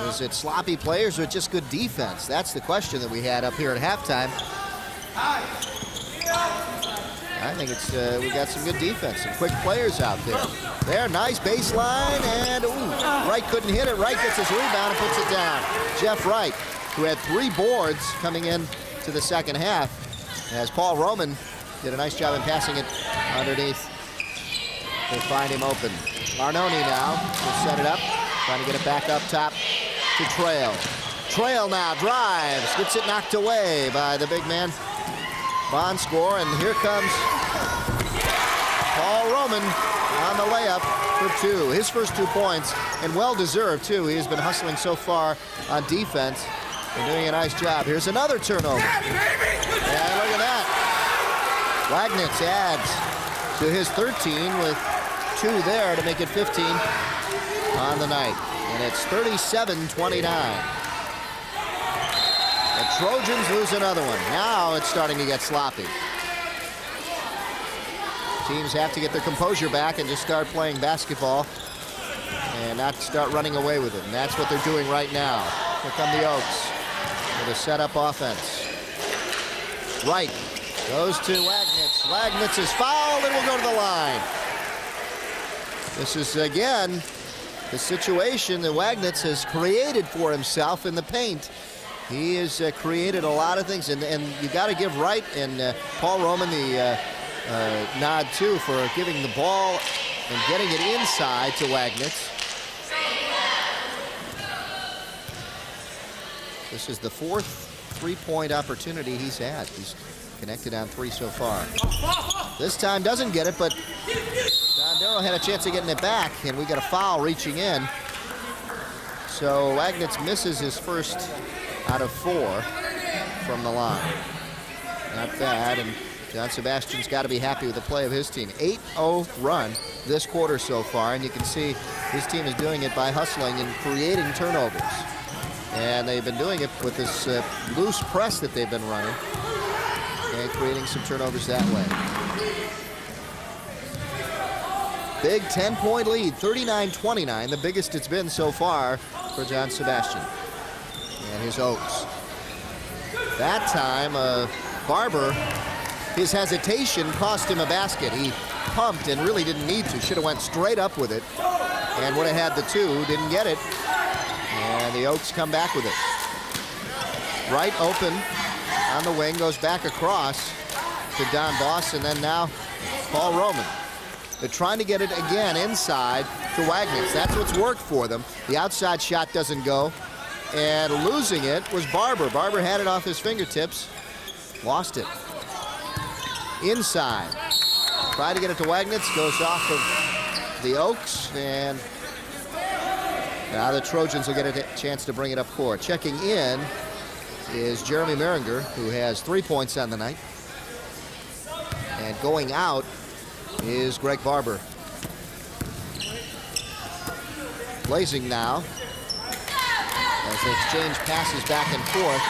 is it sloppy players or just good defense? That's the question that we had up here at halftime. I think it's we got some good defense, some quick players out there. There, nice baseline, and Wright couldn't hit it. Wright gets his rebound and puts it down. Jeff Wright, who had 3 boards coming in to the second half, as Paul Roman did a nice job in passing it underneath to find him open. Marnoni now will set it up, trying to get it back up top to Trail. Trail now drives, gets it knocked away by the big man. Bond score, and here comes Paul Roman on the layup for 2. His first 2 points, and well-deserved, too. He has been hustling so far on defense and doing a nice job. Here's another turnover. And look at that. Wagnitz adds to his 13 with 2 there to make it 15 on the night. And it's 37-29. The Trojans lose another one. Now it's starting to get sloppy. Teams have to get their composure back and just start playing basketball and not start running away with it. And that's what they're doing right now. Here come the Oaks with a set-up offense. Wright goes to Wagnitz. Wagnitz is fouled and will go to the line. This is, again, the situation that Wagnitz has created for himself in the paint. He has created a lot of things, and you got to give Wright and Paul Roman the nod, too, for giving the ball and getting it inside to Wagnitz. This is the 4th 3-point opportunity he's had. He's connected on 3 so far. This time doesn't get it, but Dondero had a chance of getting it back, and we got a foul reaching in. So Wagnitz misses his first out of 4 from the line. Not bad, and John Sebastian's got to be happy with the play of his team. 8-0 run this quarter so far, and you can see his team is doing it by hustling and creating turnovers. And they've been doing it with this loose press that they've been running and creating some turnovers that way. Big 10-point lead, 39-29, the biggest it's been so far for John Sebastian and his Oaks. That time, Barber, his hesitation cost him a basket. He pumped and really didn't need to. Should have went straight up with it and would have had the 2. Didn't get it. And the Oaks come back with it. Wright open on the wing, goes back across to Don Boss, and then now Paul Roman. They're trying to get it again inside to Wagnitz. That's what's worked for them. The outside shot doesn't go. And losing it was Barber. Barber had it off his fingertips. Lost it. Inside. Tried to get it to Wagnitz. Goes off of the Oaks. And now the Trojans will get a chance to bring it up court. Checking in is Jeremy Maringer, who has 3 points on the night. And going out is Greg Barber. Blazing now. As as they exchange passes back and forth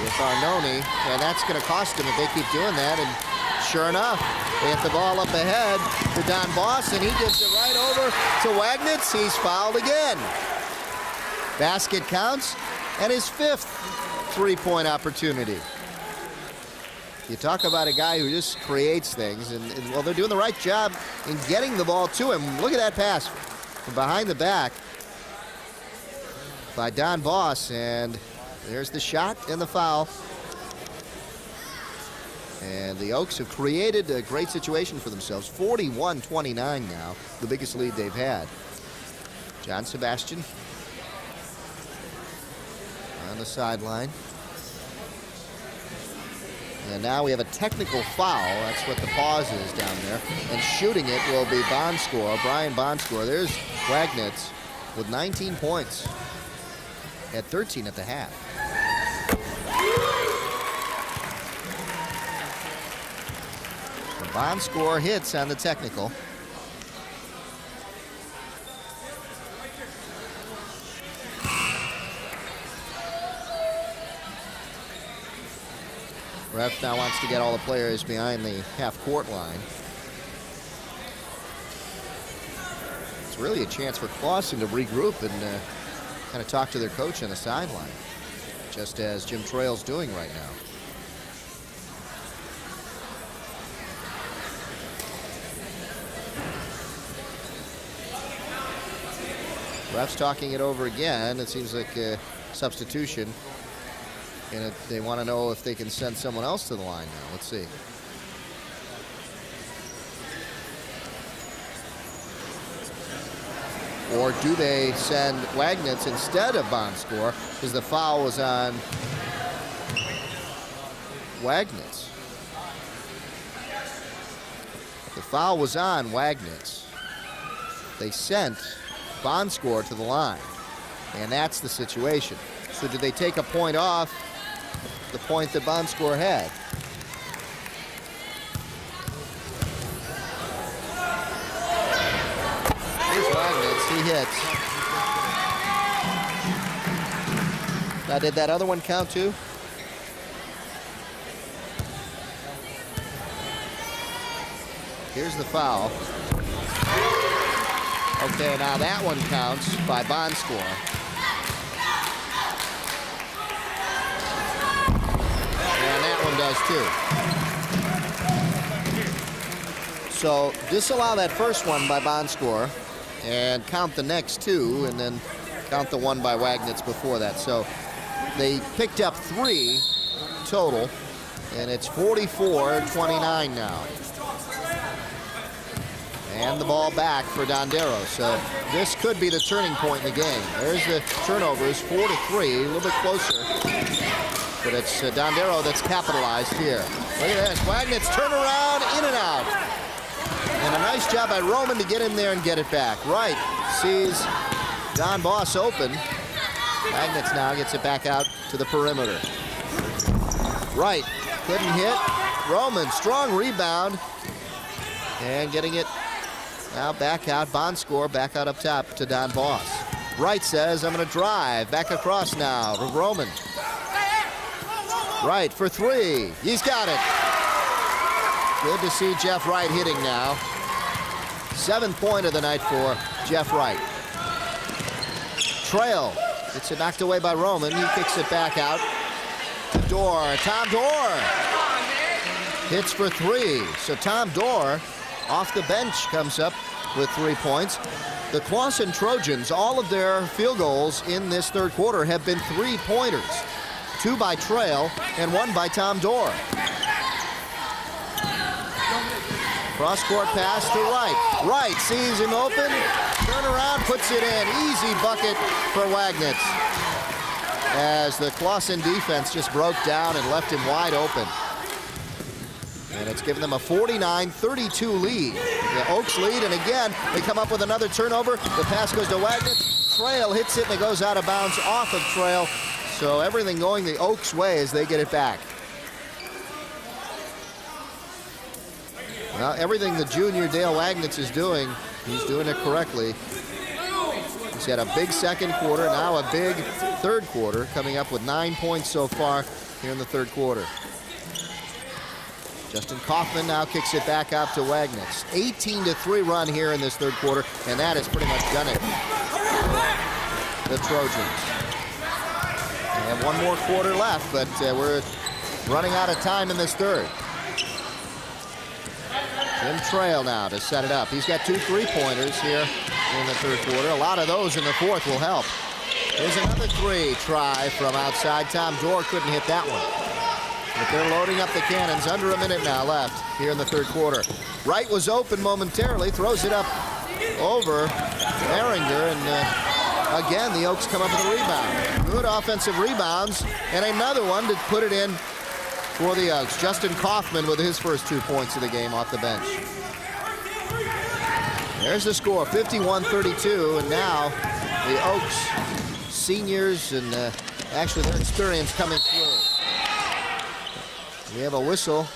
with Arnone, and that's going to cost them if they keep doing that. And sure enough, they hit the ball up ahead to Don Boss, and he gives it right over to Wagnitz. He's fouled again. Basket counts, and his 5th three-point opportunity. You talk about a guy who just creates things, and well, they're doing the right job in getting the ball to him. Look at that pass from behind the back by Don Boss, and there's the shot and the foul. And the Oaks have created a great situation for themselves. 41-29 now, the biggest lead they've had. John Sebastian on the sideline. And now we have a technical foul. That's what the pause is down there. And shooting it will be Bonscore, Brian Bonscore. There's Wagnitz with 19 points. Had 13 at the half. The Bonscore hits on the technical. Ref now wants to get all the players behind the half-court line. It's really a chance for Clawson to regroup and kind of talk to their coach on the sideline, just as Jim Trail's doing right now. Ref's talking it over again. It seems like a substitution. And they want to know if they can send someone else to the line now. Let's see. Or do they send Wagnitz instead of Bonscore, because the foul was on Wagnitz. The foul was on Wagnitz. They sent Bonscore to the line, and that's the situation. So do they take a point off the point that Bonscore had? Here's Wagnitz, he hits. Now, did that other one count too? Here's the foul. Okay, now that one counts by Bonscore. Does too. So disallow that first one by Bonscore and count the next two, and then count the one by Wagnitz before that. So they picked up 3 total, and it's 44-29 now. And the ball back for Dondero. So this could be the turning point in the game. There's the turnovers, 4-3, a little bit closer. But it's Dondero that's capitalized here. Look at this. Wagnitz turn around, in and out. And a nice job by Roman to get in there and get it back. Wright sees Don Boss open. Wagnitz now gets it back out to the perimeter. Wright couldn't hit. Roman, strong rebound. And getting it now back out. Bonscore back out up top to Don Boss. Wright says, I'm going to drive. Back across now to Roman. Wright for 3. He's got it. Good to see Jeff Wright hitting now. 7th point of the night for Jeff Wright. Trail gets it knocked away by Roman. He kicks it back out. Dorr. Tom Dorr hits for 3. So Tom Dorr off the bench comes up with 3 points. The Clawson Trojans, all of their field goals in this third quarter have been 3-pointers. 2 by Trail and 1 by Tom Dorr. Cross-court pass to Wright. Wright sees him open, turn around, puts it in. Easy bucket for Wagnitz, as the Clawson defense just broke down and left him wide open. And it's given them a 49-32 lead. The Oaks lead, and again, they come up with another turnover. The pass goes to Wagnitz. Trail hits it, and it goes out of bounds off of Trail. So everything going the Oaks' way as they get it back. Well, everything the junior Dale Wagnitz is doing, he's doing it correctly. He's had a big second quarter, now a big third quarter, coming up with 9 points so far here in the third quarter. Justin Kaufman now kicks it back out to Wagnitz. 18-3 run here in this third quarter, and that has pretty much done it. The Trojans. They have one more quarter left, but we're running out of time in this third. Jim Trail now to set it up. He's got 2 3-pointers here in the third quarter. A lot of those in the fourth will help. There's another 3 try from outside. Tom Dorr couldn't hit that one. But they're loading up the cannons. Under a minute now left here in the third quarter. Wright was open momentarily, throws it up over Ehringer, and again the Oaks come up with a rebound. Good offensive rebounds, and another one to put it in for the Oaks. Justin Kaufman with his first 2 points of the game off the bench. There's the score, 51-32, and now the Oaks seniors and actually their experience coming through. We have a whistle.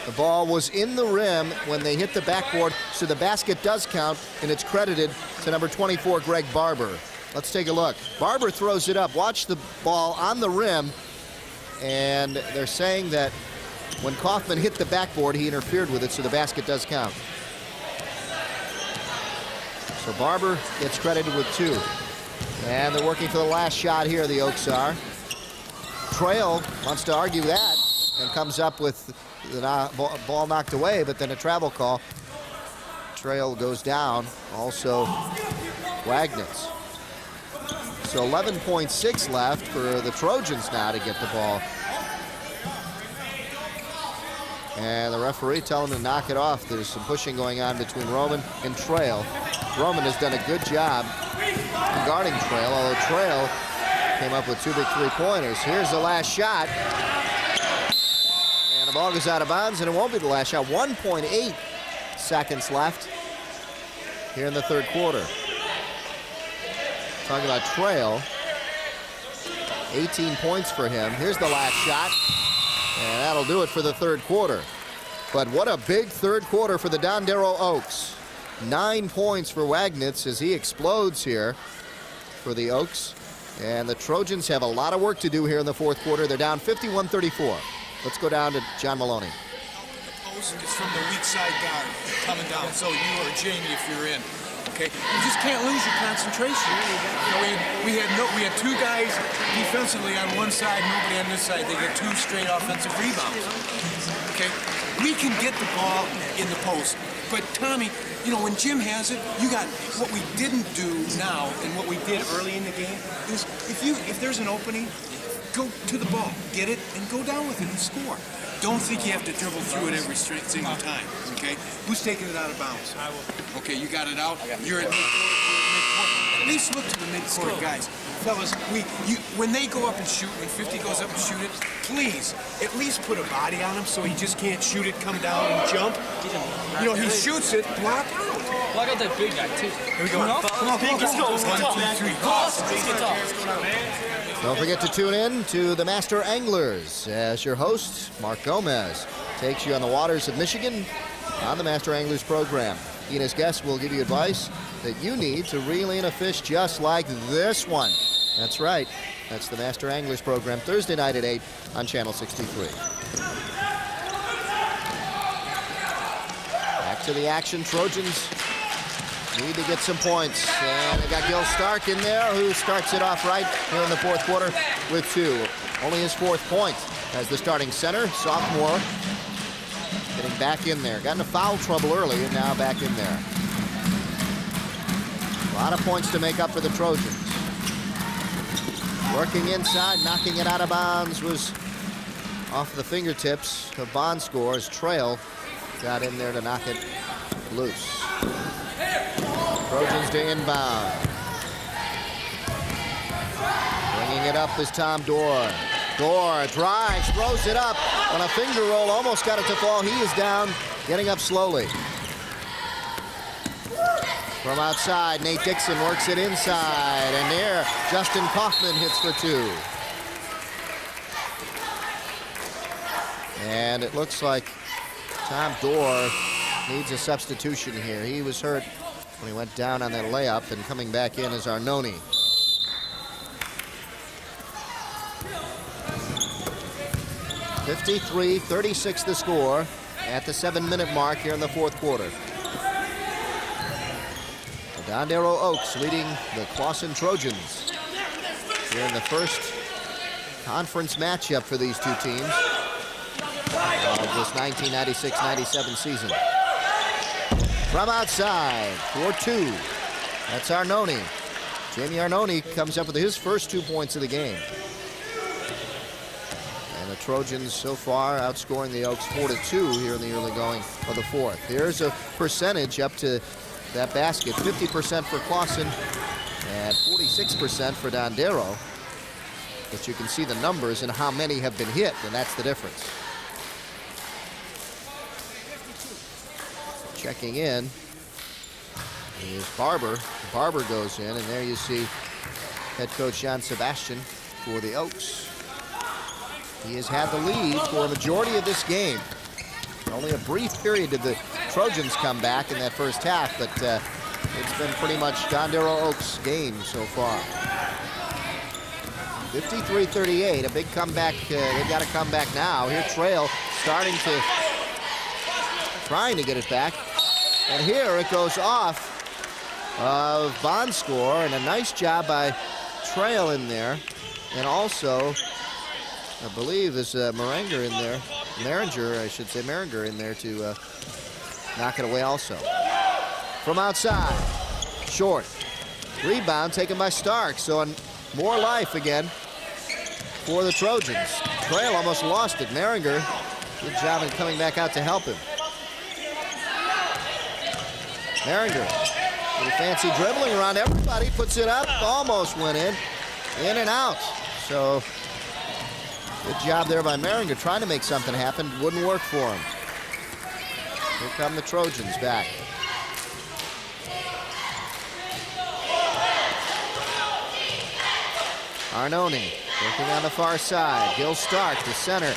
The ball was in the rim when they hit the backboard, so the basket does count, and it's credited to number 24, Greg Barber. Let's take a look. Barber throws it up. Watch the ball on the rim, and they're saying that when Kaufman hit the backboard, he interfered with it, so the basket does count. So Barber gets credited with 2. And they're working for the last shot here, the Oaks are. Trail wants to argue that and comes up with the ball knocked away, but then a travel call. Trail goes down, also Wagnitz. So 11.6 left for the Trojans now to get the ball. And the referee telling him to knock it off. There's some pushing going on between Roman and Trail. Roman has done a good job guarding Trail, although Trail came up with 2 big 3-pointers. Here's the last shot. And the ball goes out of bounds, and it won't be the last shot. 1.8 seconds left here in the third quarter. Talking about Trail. 18 points for him. Here's the last shot. And that'll do it for the third quarter. But what a big third quarter for the Dondero Oaks. 9 points for Wagnitz as he explodes here for the Oaks. And the Trojans have a lot of work to do here in the fourth quarter. They're down 51-34. Let's go down to John Maloney. The post is from the weak side guard coming down. So you or Jamie if you're in. Okay, you just can't lose your concentration. We had 2 guys defensively on one side, nobody on this side. They get 2 straight offensive rebounds. Okay, we can get the ball in the post, but Tommy, you know when Jim has it, you got what we didn't do now and what we did early in the game is if there's an opening, go to the ball, get it, and go down with it and score. Don't think you have to dribble through it every single time, okay? Who's taking it out of bounds? I will. Okay, you got it out? You're at midcourt. At least look to the midcourt, guys. Fellas, when they go up and shoot, when 50 goes up and shoot it, please, at least put a body on him so he just can't shoot it, come down and jump. You know, he shoots it, block out. Block out that big guy, too. Here we go. Come on, let's go. 1, 2, 3. Don't forget to tune in to the Master Anglers as your host, Mark Gomez, takes you on the waters of Michigan on the Master Anglers program. He and his guests will give you advice that you need to reel in a fish just like this one. That's right. That's the Master Anglers program, Thursday night at 8 on Channel 63. Back to the action. Trojans need to get some points. And they got Gil Stark in there, who starts it off right here in the fourth quarter with 2. Only his 4th point as the starting center, sophomore, getting back in there. Got into foul trouble early and now back in there. A lot of points to make up for the Trojans. Working inside, knocking it out of bounds was off the fingertips of Bond scores. Trail got in there to knock it loose. Trojans to inbound. Bringing it up is Tom Dorr. Dorr drives, throws it up on a finger roll, almost got it to fall. He is down, getting up slowly. From outside, Nate Dixon works it inside, and there, Justin Kaufman hits for 2. And it looks like Tom Dorr needs a substitution here. He was hurt when he went down on that layup, and coming back in is Arnone. (53-36) the score at the 7-minute mark here in the fourth quarter. The Dondero Oaks leading the Clawson Trojans here in the first conference matchup for these two teams of this 1996-97 season. From outside for two. That's Arnone. Jamie Arnone comes up with his first 2 points of the game. And the Trojans so far outscoring the Oaks 4-2 here in the early going of the fourth. Here's a percentage up to that basket. 50% for Clawson and 46% for Dondero. But you can see the numbers and how many have been hit, and that's the difference. Checking in is Barber. Barber goes in, and there you see head coach Jean Sebastian for the Oaks. He has had the lead for a majority of this game. Only a brief period did the Trojans come back in that first half, but it's been pretty much Dondero Oaks' game so far. 53-38, a big comeback. They've got to come back now. Here Trail trying to get it back. And here it goes off of Bond's score, and a nice job by Trail in there. And also, I believe there's Maringer in there. Maringer in there to knock it away also. From outside, short. Rebound taken by Stark, so more life again for the Trojans. Trail almost lost it. Maringer, good job in coming back out to help him. Maringer, little fancy dribbling around everybody, puts it up, almost went in and out. So, good job there by Maringer, trying to make something happen, wouldn't work for him. Here come the Trojans back. Arnone working on the far side. Gil Stark, the center,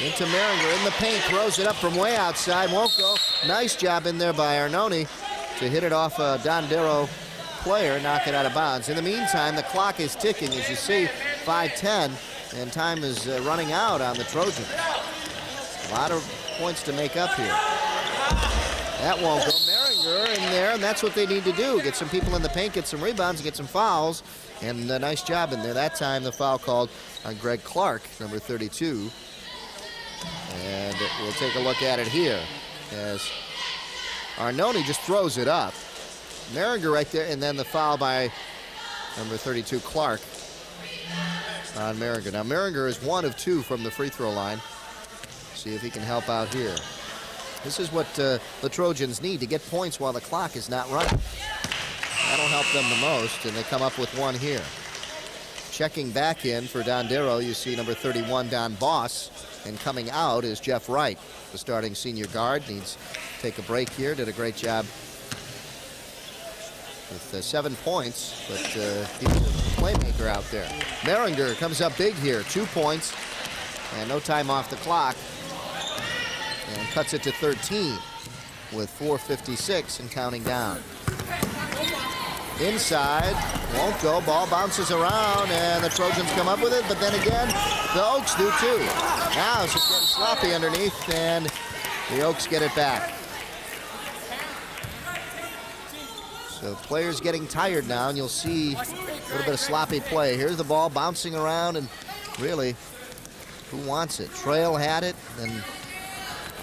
into Maringer in the paint, throws it up from way outside, won't go. Nice job in there by Arnone to hit it off a Dondero player, knock it out of bounds. In the meantime, the clock is ticking, as you see, 5:10, and time is running out on the Trojans. A lot of points to make up here. That won't go. Maringer in there, and that's what they need to do. Get some people in the paint, get some rebounds, and get some fouls. And a nice job in there. That time the foul called on Greg Clark, number 32. And we'll take a look at it here as Arnone just throws it up. Maringer right there, and then the foul by number 32, Clark, on Maringer. Now Maringer is 1 of 2 from the free throw line. See if he can help out here. This is what the Trojans need to get points while the clock is not running. That'll help them the most, and they come up with 1 here. Checking back in for Dondero, you see number 31, Don Boss, and coming out is Jeff Wright, the starting senior guard. Needs to take a break here, did a great job with 7 points, but he's a playmaker out there. Maringer comes up big here, 2 points, and no time off the clock, and cuts it to 13 with 4:56 and counting down. Inside, won't go, ball bounces around, and the Trojans come up with it, but then again, the Oaks do too. Now it's just getting sloppy underneath, and the Oaks get it back. So players getting tired now, and you'll see a little bit of sloppy play. Here's the ball bouncing around, and really, who wants it? Trail had it, and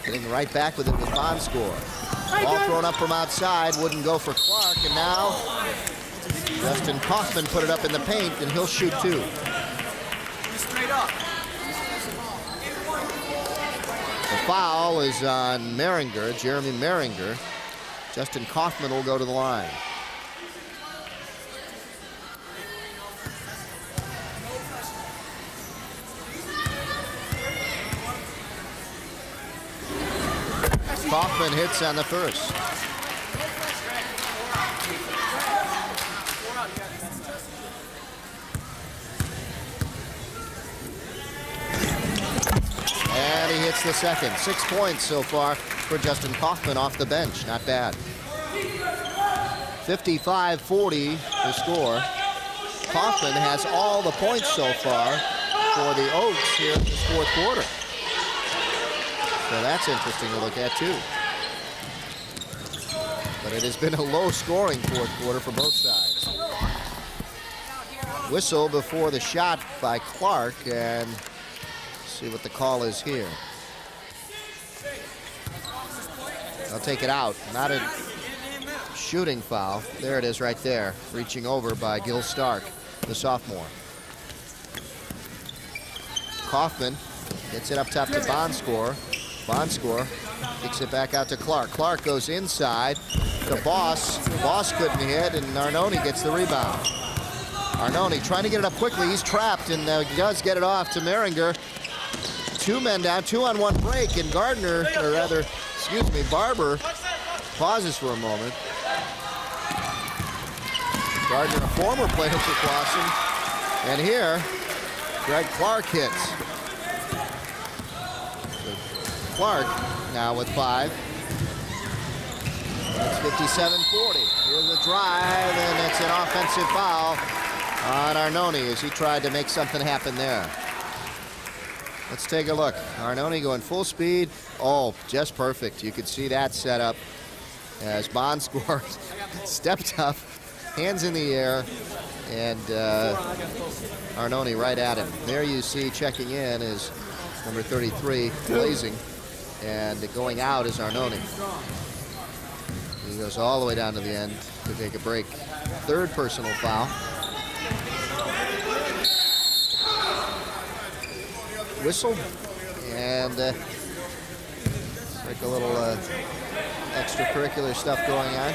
getting right back with it with Bond's score. Ball thrown up from outside, wouldn't go for Clark, and now Justin Kaufman put it up in the paint, and he'll shoot 2. Straight up. The foul is on Maringer, Jeremy Maringer. Justin Kaufman will go to the line. Kaufman hits on the first. And he hits the second. 6 points so far for Justin Kaufman off the bench. Not bad. 55-40 the score. Kaufman has all the points so far for the Oaks here in this fourth quarter. So that's interesting to look at too. But it has been a low-scoring fourth quarter for both sides. Whistle before the shot by Clark, and see what the call is here. I'll take it out. Not a shooting foul. There it is right there. Reaching over by Gil Stark, the sophomore. Kaufman gets it up top to Bonscore. Bonscore kicks it back out to Clark. Clark goes inside to Boss. Boss couldn't hit, and Arnone gets the rebound. Arnone trying to get it up quickly. He's trapped, and does get it off to Meringer. Two men down, 2-on-1 break, and Gardner, or rather, excuse me, Barber pauses for a moment. Gardner, a former player for Clawson. And here, Greg Clark hits. So Clark now with 5. It's 57-40. Here's the drive, and it's an offensive foul on Arnone as he tried to make something happen there. Let's take a look. Arnone going full speed. Oh, just perfect. You could see that setup as Bonscore stepped up, hands in the air, and Arnone right at him. There you see checking in is number 33, Blazing, and going out is Arnone. He goes all the way down to the end to take a break. Third personal foul. Whistle, and like a little extracurricular stuff going on.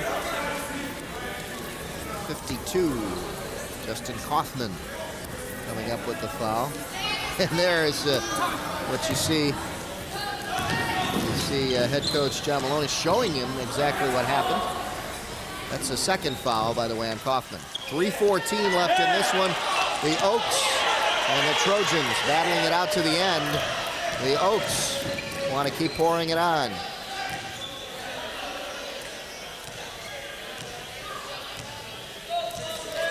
52, Justin Kaufman coming up with the foul. And there is what you see. You see head coach John Maloney showing him exactly what happened. That's the second foul, by the way, on Kaufman. 3:14 left in this one. The Oaks and the Trojans battling it out to the end. The Oaks want to keep pouring it on.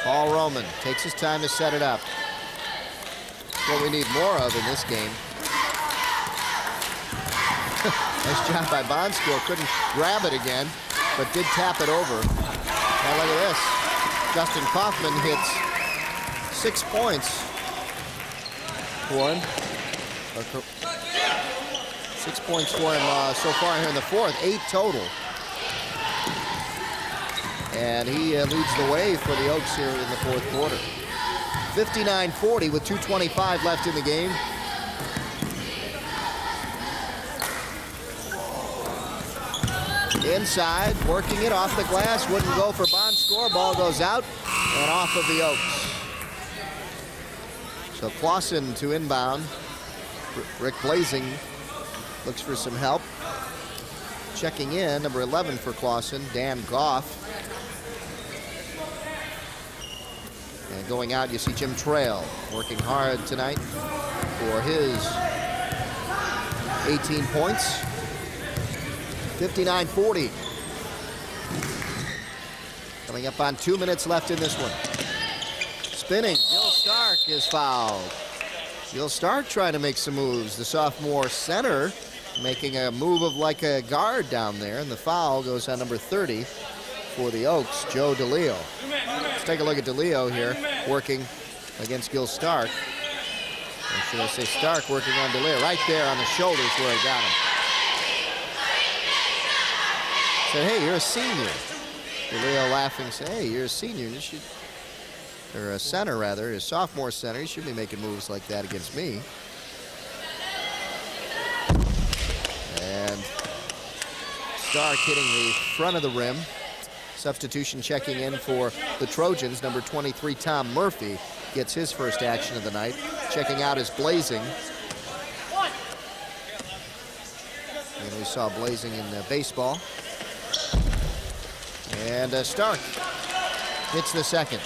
Paul Roman takes his time to set it up. That's what we need more of in this game. Nice job by Bonscore. Couldn't grab it again, but did tap it over. Now look at this. Justin Kaufman hits 6 points for him. 6 points for him so far here in the fourth. 8 total. And he leads the way for the Oaks here in the fourth quarter. 59-40 with 2:25 left in the game. Inside, working it off the glass. Wouldn't go for Bonscore. Ball goes out and off of the Oaks. So Clawson to inbound. Rick Blazing looks for some help. Checking in, number 11 for Clawson, Dan Goff. And going out, you see Jim Trail working hard tonight for his 18 points. 59-40. Coming up on 2 minutes left in this one. Spinning, Gil Stark is fouled. Gil Stark trying to make some moves. The sophomore center making a move of like a guard down there, and the foul goes on number 30 for the Oaks, Joe DeLeo. Let's take a look at DeLeo here, working against Gil Stark. Or should I say Stark working on DeLeo, right there on the shoulders where he got him. Said, hey, you're a senior. DeLeo laughing, said, hey, you're a senior. You should, or a center rather, a sophomore center. You shouldn't be making moves like that against me. And Stark hitting the front of the rim. Substitution checking in for the Trojans. Number 23, Tom Murphy, gets his first action of the night. Checking out is Blazing. And we saw Blazing in baseball. And Stark hits the second.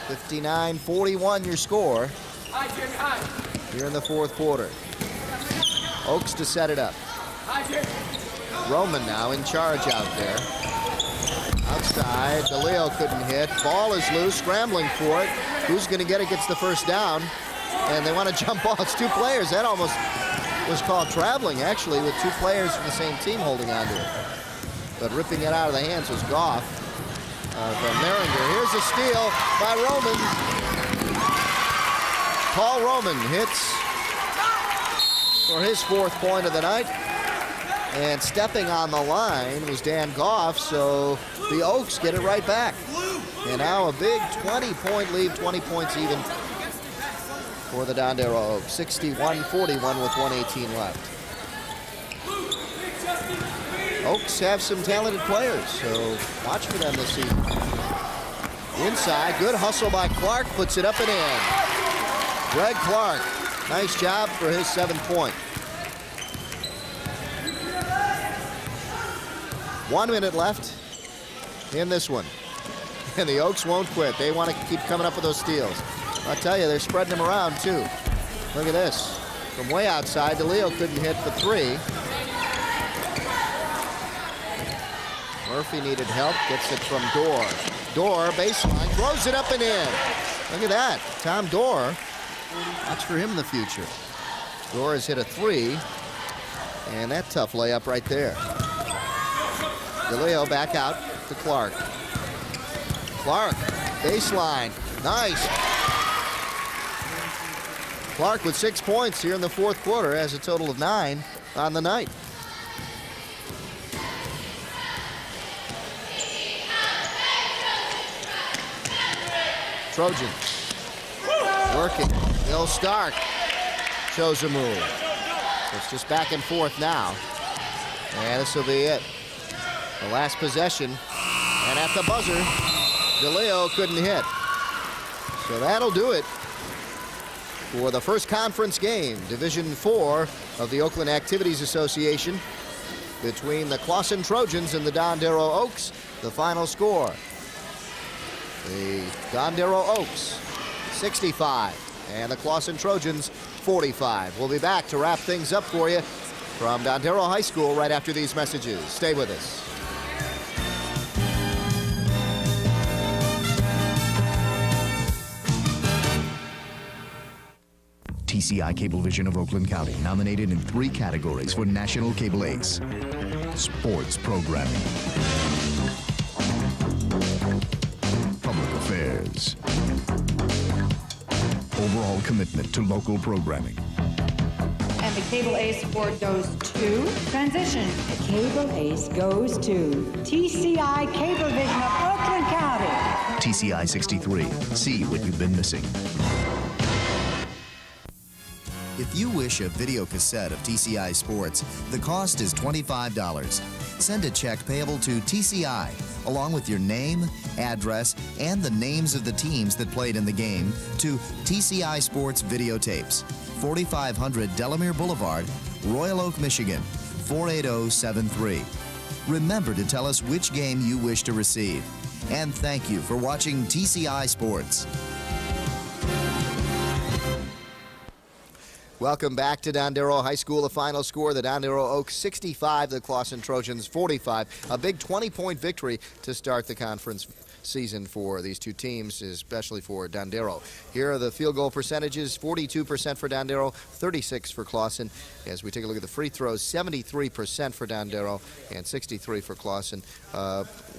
59-41 your score here in the fourth quarter. Oaks to set it up. Roman now in charge out there. Outside, DeLeo couldn't hit. Ball is loose, scrambling for it. Who's going to get it? Gets the first down. And they want to jump ball. It's two players. That almost was called traveling, actually, with two players from the same team holding onto it. But ripping it out of the hands was Goff of Maringer. Here's a steal by Roman. Paul Roman hits for his 4th point of the night. And stepping on the line was Dan Goff, so the Oaks get it right back. And now a big 20-point lead, 20 points even for the Dondero Oaks. 61-41 with 1:18 left. Oaks have some talented players, so watch for them this season. Inside, good hustle by Clark, puts it up and in. Greg Clark, nice job for his 7th point. 1 minute left in this one. And the Oaks won't quit. They want to keep coming up with those steals. I'll tell you, they're spreading them around, too. Look at this. From way outside, DeLeo couldn't hit for 3. Murphy needed help, gets it from Dorr. Dorr, baseline, throws it up and in. Look at that. Tom Dorr. Watch for him in the future. Dorr has hit a 3. And that tough layup right there. DeLeo back out to Clark. Clark, baseline, nice. Clark with 6 points here in the 4th quarter, has a total of 9 on the night. Trojans working. Bill Stark shows a move. It's just back and forth now. And this will be it. The last possession, and at the buzzer, DeLeo couldn't hit. So that'll do it for the first conference game, Division 4 of the Oakland Activities Association, between the Clawson Trojans and the Dondero Oaks. The final score, the Dondero Oaks 65 and the Clawson Trojans 45. We'll be back to wrap things up for you from Dondero High School right after these messages. Stay with us. TCI Cablevision of Oakland County, nominated in 3 categories for National Cable Ace. Sports programming, public affairs, overall commitment to local programming. And the Cable Ace award goes to Transition. The Cable Ace goes to TCI Cablevision of Oakland County. TCI 63. See what you've been missing. If you wish a video cassette of TCI Sports, the cost is $25. Send a check payable to TCI, along with your name, address, and the names of the teams that played in the game, to TCI Sports Videotapes, 4500 Delamere Boulevard, Royal Oak, Michigan, 48073. Remember to tell us which game you wish to receive. And thank you for watching TCI Sports. Welcome back to Dondero High School. The final score, the Dondero Oaks 65, the Clawson Trojans 45. A big 20-point victory to start the conference season for these two teams, especially for Dondero. Here are the field goal percentages: 42% for Dondero, 36% for Clawson. As we take a look at the free throws, 73% for Dondero and 63% for Clawson.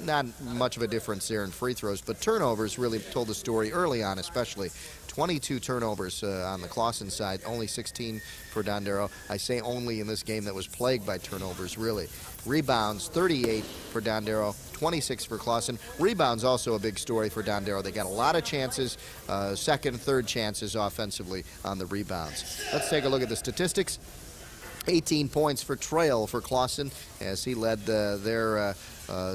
Not much of a difference there in free throws, but turnovers really told the story early on, especially. 22 turnovers on the Clawson side, only 16 for Dondero. I say only in this game that was plagued by turnovers, really. Rebounds, 38 for Dondero, 26 for Clawson. Rebounds also a big story for Dondero. They got a lot of chances, second, third chances offensively on the rebounds. Let's take a look at the statistics. 18 points for Trail for Clawson as he led their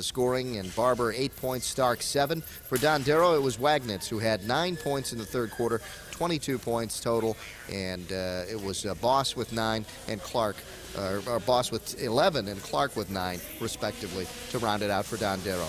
scoring, and Barber 8 points, Stark 7. For Dondero, it was Wagnitz who had 9 points in the third quarter, 22 points total, and it was Boss with 9 and Clark, or Boss with 11 and Clark with 9, respectively, to round it out for Dondero.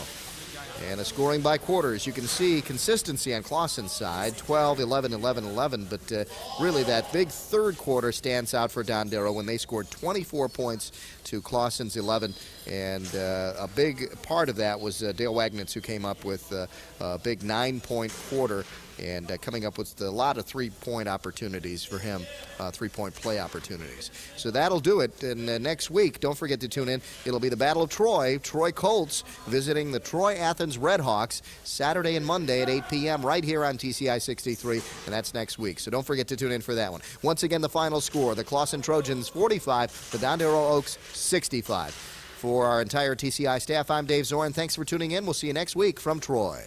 And a scoring by quarters. You can see consistency on Clawson's side, 12, 11, 11, 11, but really that big third quarter stands out for Dondero when they scored 24 points to Clawson's 11, and a big part of that was Dale Wagnitz, who came up with a big 9-point quarter and coming up with a lot of three-point opportunities for him, three-point play opportunities. So that'll do it. And next week, don't forget to tune in. It'll be the Battle of Troy. Troy Colts visiting the Troy Athens Redhawks Saturday and Monday at 8 p.m. right here on TCI 63, and that's next week. So don't forget to tune in for that one. Once again, the final score, the Clawson Trojans 45, the Dondero Oaks 65. For our entire TCI staff, I'm Dave Zorin. Thanks for tuning in. We'll see you next week from Troy.